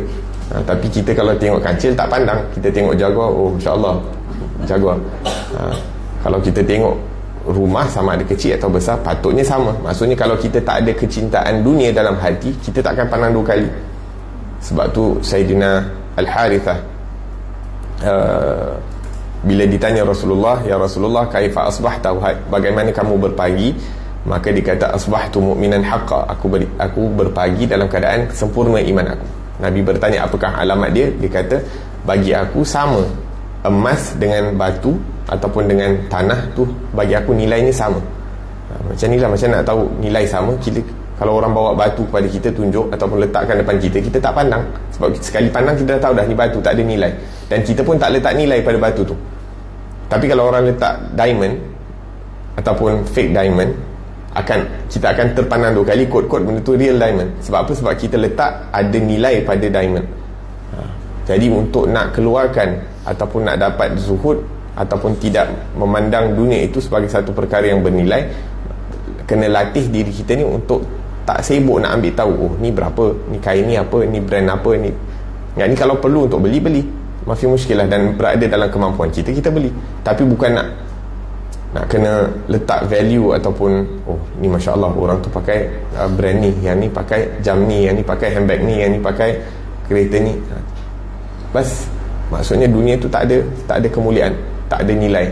S1: Tapi kita kalau tengok kancil tak pandang, kita tengok Jaguar, oh insya-Allah Jaguar. Kalau kita tengok rumah, sama ada kecil atau besar, patutnya sama. Maksudnya kalau kita tak ada kecintaan dunia dalam hati, kita tak akan pandang dua kali. Sebab tu Sayyidina Al-Harithah, bila ditanya Rasulullah, ya Rasulullah, kaifa asbahta, bagaimana kamu berpagi? Maka dikata, asbahtu mu'minan haqqa, aku berpagi dalam keadaan sempurna iman aku. Nabi bertanya apakah alamat dia? Dia kata, bagi aku sama, emas dengan batu ataupun dengan tanah tu, bagi aku nilainya sama. Macam ni lah, macam nak tahu nilai sama. Kalau orang bawa batu kepada kita, tunjuk ataupun letakkan depan kita, kita tak pandang. Sebab sekali pandang kita dah tahu dah ni batu, tak ada nilai. Dan kita pun tak letak nilai pada batu tu. Tapi kalau orang letak diamond ataupun fake diamond, kita akan terpandang dua kali, kod-kod benda tu real diamond. Sebab apa? Sebab kita letak ada nilai pada diamond. Jadi untuk nak keluarkan ataupun nak dapat zuhud ataupun tidak memandang dunia itu sebagai satu perkara yang bernilai, kena latih diri kita ni untuk tak sibuk nak ambil tahu, oh ni berapa, ni kain ni apa, ni brand apa, ni. Yang ni kalau perlu untuk beli, mafi muskilah, dan berada dalam kemampuan kita beli. Tapi bukan nak kena letak value ataupun, oh ni Masya Allah orang tu pakai brand ni, yang ni pakai jam ni, yang ni pakai handbag ni, yang ni pakai kereta ni. Bas, maksudnya dunia tu tak ada kemuliaan, tak ada nilai.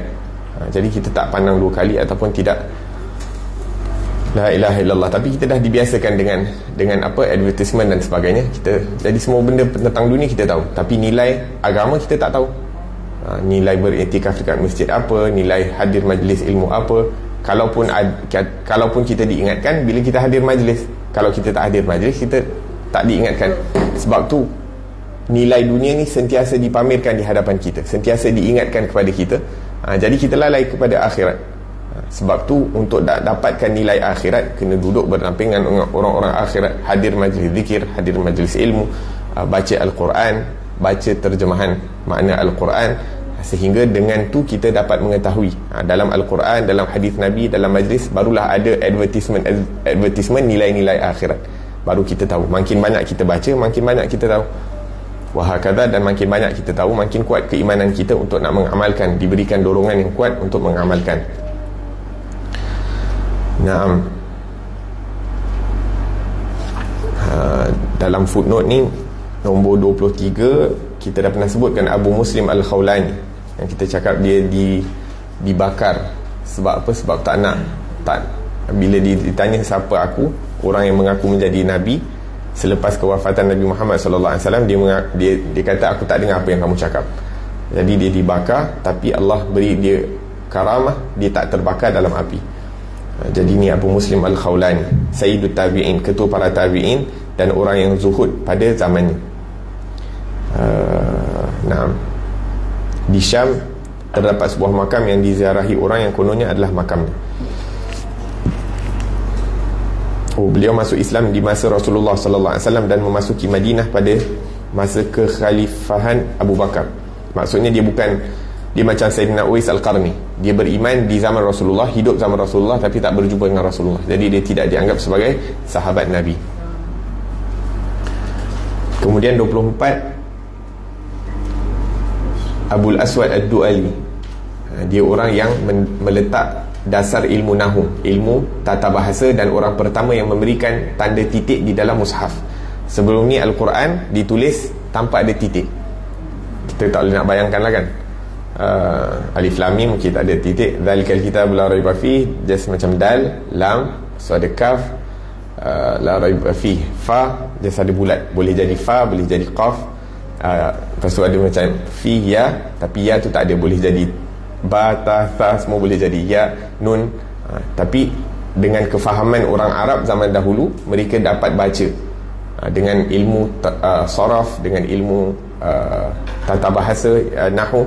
S1: Jadi kita tak pandang dua kali ataupun tidak. La ilaha illallah. Tapi kita dah dibiasakan dengan apa, advertisement dan sebagainya. Jadi semua benda tentang dunia kita tahu, tapi nilai agama kita tak tahu. Nilai beriktikaf dekat masjid apa, nilai hadir majlis ilmu apa. Kalaupun kita diingatkan bila kita hadir majlis, kalau kita tak hadir majlis, kita tak diingatkan. Sebab tu nilai dunia ni sentiasa dipamerkan di hadapan kita, sentiasa diingatkan kepada kita. Jadi kita lalai kepada akhirat. Sebab tu untuk dapatkan nilai akhirat, kena duduk berdampingan dengan orang-orang akhirat, hadir majlis zikir, hadir majlis ilmu, baca Al-Quran, baca terjemahan makna Al-Quran, sehingga dengan tu kita dapat mengetahui dalam Al-Quran, dalam hadis Nabi, dalam majlis, barulah ada advertisement nilai-nilai akhirat. Baru kita tahu. Makin banyak kita baca, makin banyak kita tahu. Wahakadha, dan makin banyak kita tahu, makin kuat keimanan kita untuk nak mengamalkan, diberikan dorongan yang kuat untuk mengamalkan. Naam. Dalam footnote ni nombor 23, kita dah pernah sebutkan Abu Muslim Al-Khawlani, yang kita cakap dia dibakar. Sebab apa? Sebab tak nak, bila ditanya siapa aku, orang yang mengaku menjadi Nabi selepas kewafatan Nabi Muhammad SAW, dia kata, aku tak dengar apa yang kamu cakap. Jadi dia dibakar, tapi Allah beri dia karamah, dia tak terbakar dalam api. Jadi ni Abu Muslim Al-Khawlani, Sayyidut Tabi'in, ketua para tabi'in, dan orang yang zuhud pada zamannya. Di Syam terdapat sebuah makam yang diziarahi orang yang kononnya adalah makamnya. Beliau masuk Islam di masa Rasulullah SAW dan memasuki Madinah pada masa kekhalifahan Abu Bakar. Maksudnya dia macam Sayyidina Uwais Al-Qarni. Dia beriman di zaman Rasulullah, hidup zaman Rasulullah, tapi tak berjumpa dengan Rasulullah. Jadi dia tidak dianggap sebagai sahabat Nabi. Kemudian 24, Abul Aswad Ad-Du'ali. Dia orang yang meletak dasar ilmu nahu, ilmu tata bahasa, dan orang pertama yang memberikan tanda titik di dalam mushaf. Sebelum ni Al-Quran ditulis tanpa ada titik. Kita tak boleh nak bayangkan lah kan. Alif Lam Mim kita ada titik, Dzalikal kitab la raiba fih, just macam dal, lam, sad kaf, la raiba fih, fa just ada bulat, boleh jadi fa, boleh jadi qaf. Lepas tu ada macam fi, ya, tapi ya tu tak ada, boleh jadi ba, ta, tha, semua boleh jadi ya, nun. Tapi dengan kefahaman orang Arab zaman dahulu, mereka dapat baca dengan ilmu saraf, dengan ilmu tata bahasa, nahwu.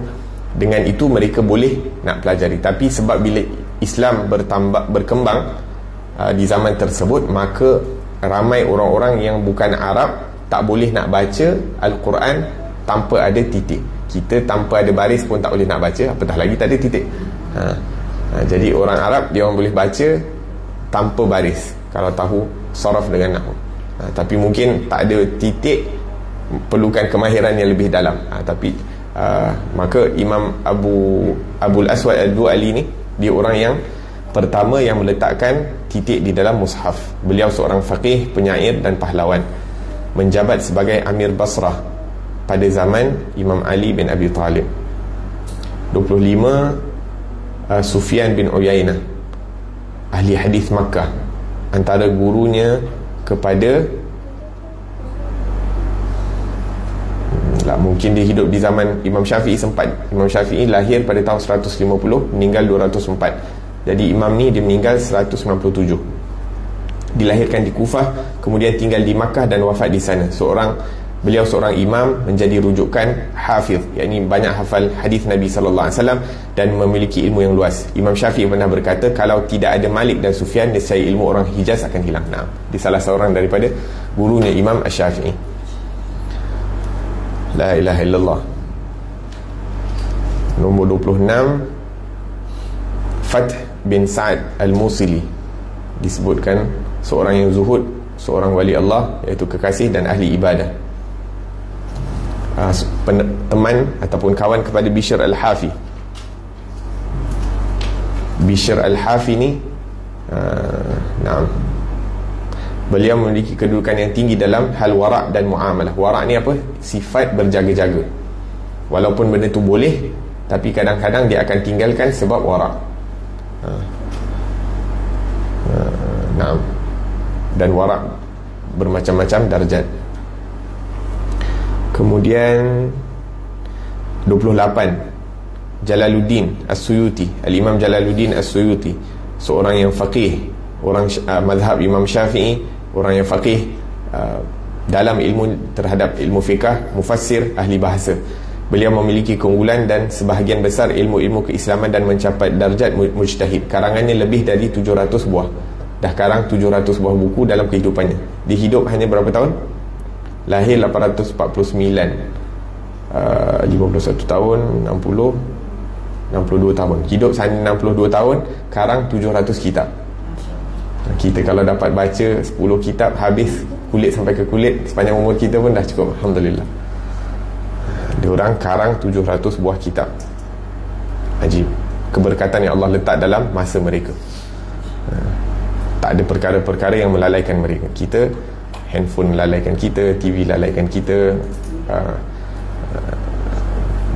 S1: Dengan itu mereka boleh nak pelajari. Tapi sebab bila Islam berkembang di zaman tersebut, maka ramai orang-orang yang bukan Arab tak boleh nak baca Al-Quran tanpa ada titik. Kita tanpa ada baris pun tak boleh nak baca, apatah lagi tak ada titik. Jadi orang Arab, dia orang boleh baca tanpa baris kalau tahu saraf dengan nahwu. Tapi mungkin tak ada titik, perlukan kemahiran yang lebih dalam. Tapi maka Imam Abul Aswad Ad-Du'ali ni, dia orang yang pertama yang meletakkan titik di dalam mushaf. Beliau seorang faqih, penyair dan pahlawan, menjabat sebagai Amir Basrah pada zaman Imam Ali bin Abi Talib. 25, Sufyan bin Uyainah, ahli hadis Makkah, antara gurunya kepada mungkin dia hidup di zaman Imam Syafi'i sempat. Imam Syafi'i lahir pada tahun 150, meninggal 204. Jadi imam ni dia meninggal 197. Dilahirkan di Kufah, kemudian tinggal di Makkah dan wafat di sana. Beliau seorang imam, menjadi rujukan hafiz, yakni banyak hafal hadis Nabi SAW dan memiliki ilmu yang luas. Imam Syafi'i pernah berkata, kalau tidak ada Malik dan Sufyan, nescaya ilmu orang Hijaz akan hilang. Dia salah seorang daripada gurunya Imam Asy-Syafi'i. La ilaha illallah. Nombor 26, Fath bin Sa'ad Al-Musili, disebutkan seorang yang zuhud, seorang wali Allah, iaitu kekasih dan ahli ibadah. Teman ataupun kawan kepada Bishr Al-Hafi. Bishr Al-Hafi ni beliau memiliki kedudukan yang tinggi dalam hal wara' dan muamalah. Wara' ni apa? Sifat berjaga-jaga. Walaupun benda tu boleh, tapi kadang-kadang dia akan tinggalkan sebab wara'. Dan wara' bermacam-macam darjat. Kemudian 28, Jalaluddin As-Suyuti, Al-Imam Jalaluddin As-Suyuti, seorang yang faqih, orang mazhab Imam Syafi'i, orang yang faqih, dalam ilmu terhadap ilmu fiqh, mufassir, ahli bahasa. Beliau memiliki keunggulan dan sebahagian besar ilmu-ilmu keislaman dan mencapai darjat mujtahid. Karangannya lebih dari 700 buah. Dah karang 700 buah buku dalam kehidupannya. Dia hidup hanya berapa tahun? Lahir 849, 51 tahun, 62 tahun. Hidup hanya 62 tahun, karang 700 kitab. Kita kalau dapat baca 10 kitab, habis kulit sampai ke kulit sepanjang umur kita pun dah cukup, alhamdulillah. Dia orang karang 700 buah kitab. Ajib keberkatan yang Allah letak dalam masa mereka. Tak ada perkara-perkara yang melalaikan mereka. Kita, handphone melalaikan kita, TV melalaikan kita,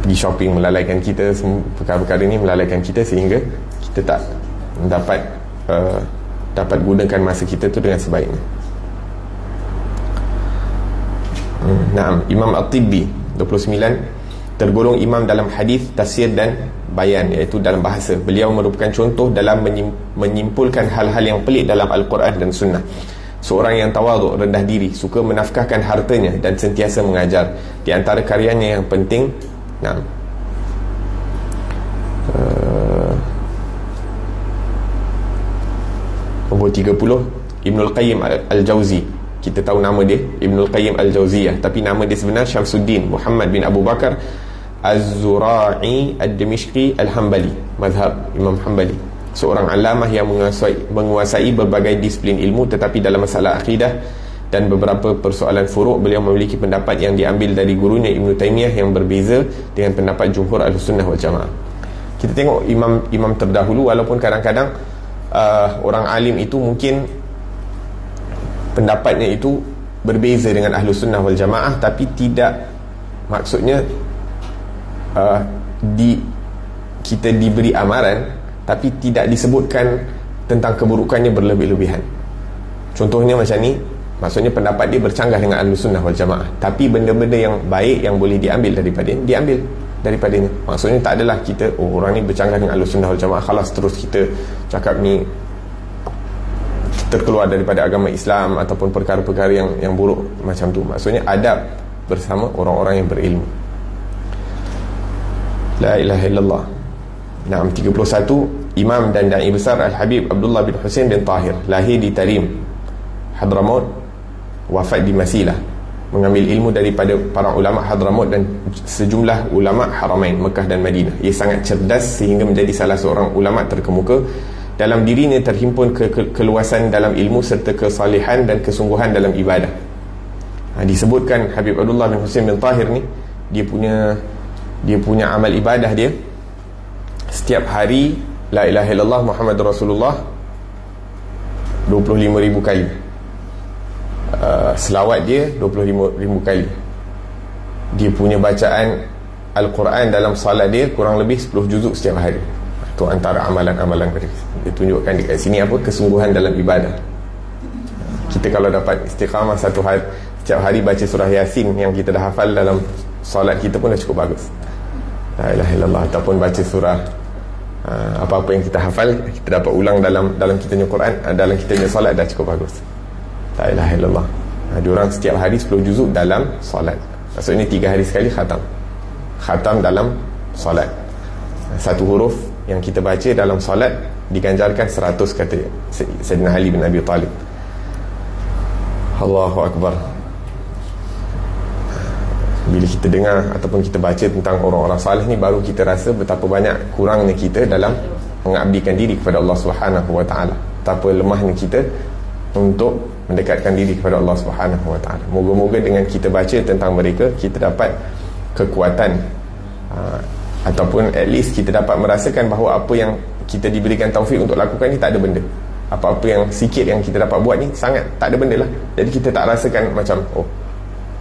S1: pergi shopping melalaikan kita. Semua perkara-perkara ini melalaikan kita sehingga kita tak dapat gunakan masa kita tu dengan sebaiknya. Naam, Imam At-Tibbi 29 tergolong imam dalam hadis, tafsir dan bayan, iaitu dalam bahasa. Beliau merupakan contoh dalam menyimpulkan hal-hal yang pelik dalam Al-Quran dan Sunnah. Seorang yang tawaduk, rendah diri, suka menafkahkan hartanya dan sentiasa mengajar. Di antara karyanya yang penting, nombor 30, Ibnul Qayyim Al-Jauzi. Kita tahu nama dia Ibnul Qayyim Al-Jauziyah, tapi nama dia sebenar Syamsuddin Muhammad bin Abu Bakar Az-Zura'i Ad-Dimishqi Al-Hambali, mazhab Imam Hambali. Seorang alamah yang menguasai berbagai disiplin ilmu, tetapi dalam masalah akidah dan beberapa persoalan furuk, beliau memiliki pendapat yang diambil dari gurunya Ibn Taymiyah yang berbeza dengan pendapat jumhur Ahlussunnah wal Jamaah. Kita tengok imam terdahulu, walaupun kadang-kadang orang alim itu mungkin pendapatnya itu berbeza dengan Ahlussunnah wal Jamaah, tapi tidak, maksudnya kita diberi amaran tapi tidak disebutkan tentang keburukannya berlebih-lebihan. Contohnya macam ni, maksudnya pendapat dia bercanggah dengan Ahlussunnah wal Jamaah, tapi benda-benda yang baik yang boleh diambil daripadanya. Maksudnya tak adalah kita, orang ni bercanggah dengan Ahlussunnah wal Jamaah, khalas terus kita cakap ni terkeluar daripada agama Islam ataupun perkara-perkara yang buruk macam tu. Maksudnya adab bersama orang-orang yang berilmu. La ilaha illallah. Naam, 31, Imam dan Da'i besar Al-Habib Abdullah bin Husain bin Tahir, lahir di Tarim, Hadramaut, wafat di Masilah. Mengambil ilmu daripada para ulama Hadramaut dan sejumlah ulama Haramain, Mekah dan Madinah. Ia sangat cerdas sehingga menjadi salah seorang ulama terkemuka. Dalam dirinya terhimpun keluasan dalam ilmu serta kesalehan dan kesungguhan dalam ibadah. Disebutkan Habib Abdullah bin Husain bin Tahir ni, dia punya amal ibadah dia setiap hari la ilaha illallah Muhammadur Rasulullah 25,000 kali. Selawat dia 25,000 kali. Dia punya bacaan Al-Quran dalam salat dia kurang lebih 10 juzuk setiap hari. Itu antara amalan-amalan mereka. Dia tunjukkan dekat sini apa? Kesungguhan dalam ibadah. Kita kalau dapat istiqamah satu hari, setiap hari baca surah Yasin yang kita dah hafal dalam solat kita pun dah cukup bagus. La ilaha illallah. Ataupun baca surah apa-apa yang kita hafal, kita dapat ulang dalam kita punya Quran, dalam kita punya solat, dah cukup bagus. La ilaha illallah. Diorang setiap hari 10 juzuk dalam solat. Maksudnya 3 hari sekali khatam dalam solat. Satu huruf yang kita baca dalam solat diganjarkan 100, kata Sayyidina Ali bin Abi Talib. Allahu Akbar. Bila kita dengar ataupun kita baca tentang orang-orang salih ni, baru kita rasa betapa banyak kurangnya kita dalam mengabdikan diri kepada Allah Subhanahu wa taala. Betapa lemahnya kita untuk mendekatkan diri kepada Allah Subhanahu wa taala. Moga-moga dengan kita baca tentang mereka, kita dapat kekuatan, ataupun at least kita dapat merasakan bahawa apa yang kita diberikan taufik untuk lakukan ni tak ada benda. Apa-apa yang sikit yang kita dapat buat ni sangat tak ada benda lah. Jadi kita tak rasakan macam,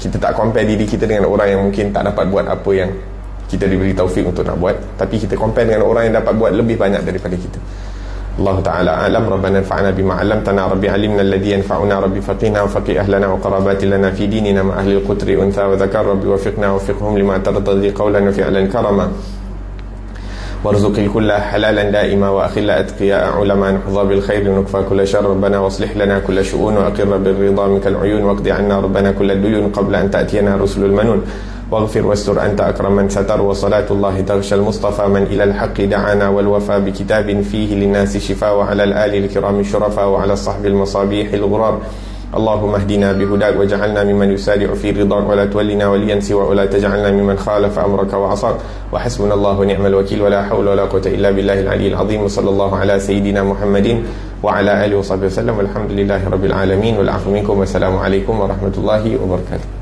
S1: kita tak compare diri kita dengan orang yang mungkin tak dapat buat apa yang kita diberi taufik untuk nak buat, tapi kita compare dengan orang yang dapat buat lebih banyak daripada kita. Allah Ta'ala alam. Rabbana anfa'na bima 'allamtana, rabbi 'allimna alladhi yanfa'una, rabbi faqihna wa faqih ahlana wa qarabati lana fi dinina ma ahli al-qutri untha wa dhakar, rabbi wafiqna wa fiqhum lima tardadi qawlan wa fi'lan karama. وارزق الكل حلالا دائما وأخل أتقياء علماء نحظى بالخير نكفى كل شر ربنا واصلح لنا كل شؤون وأقر بالرضا منك العيون واقض عنا ربنا كل الديون قبل أن تأتينا رسل المنون واغفر واستر أنت أكرم من ستر وصلاة الله تغشى المصطفى من إلى الحق دعانا والوفى بكتاب فيه للناس شفاء وعلى الآل الكرام الشرفاء وعلى الصحب المصابيح الغرار اللهم اهدنا بهداك وجعلنا ممن يسارع في رضاك ولا تولنا وليا سوى ولا تجعلنا ممن خالف أمرك وعصاك وحسبنا الله ونعم الوكيل ولا حول ولا قوة إلا بالله العلي العظيم وصلى الله على سيدنا محمد وعلى آله وصحبه وسلم والحمد لله رب العالمين والعفو منكم والسلام عليكم ورحمة الله وبركاته.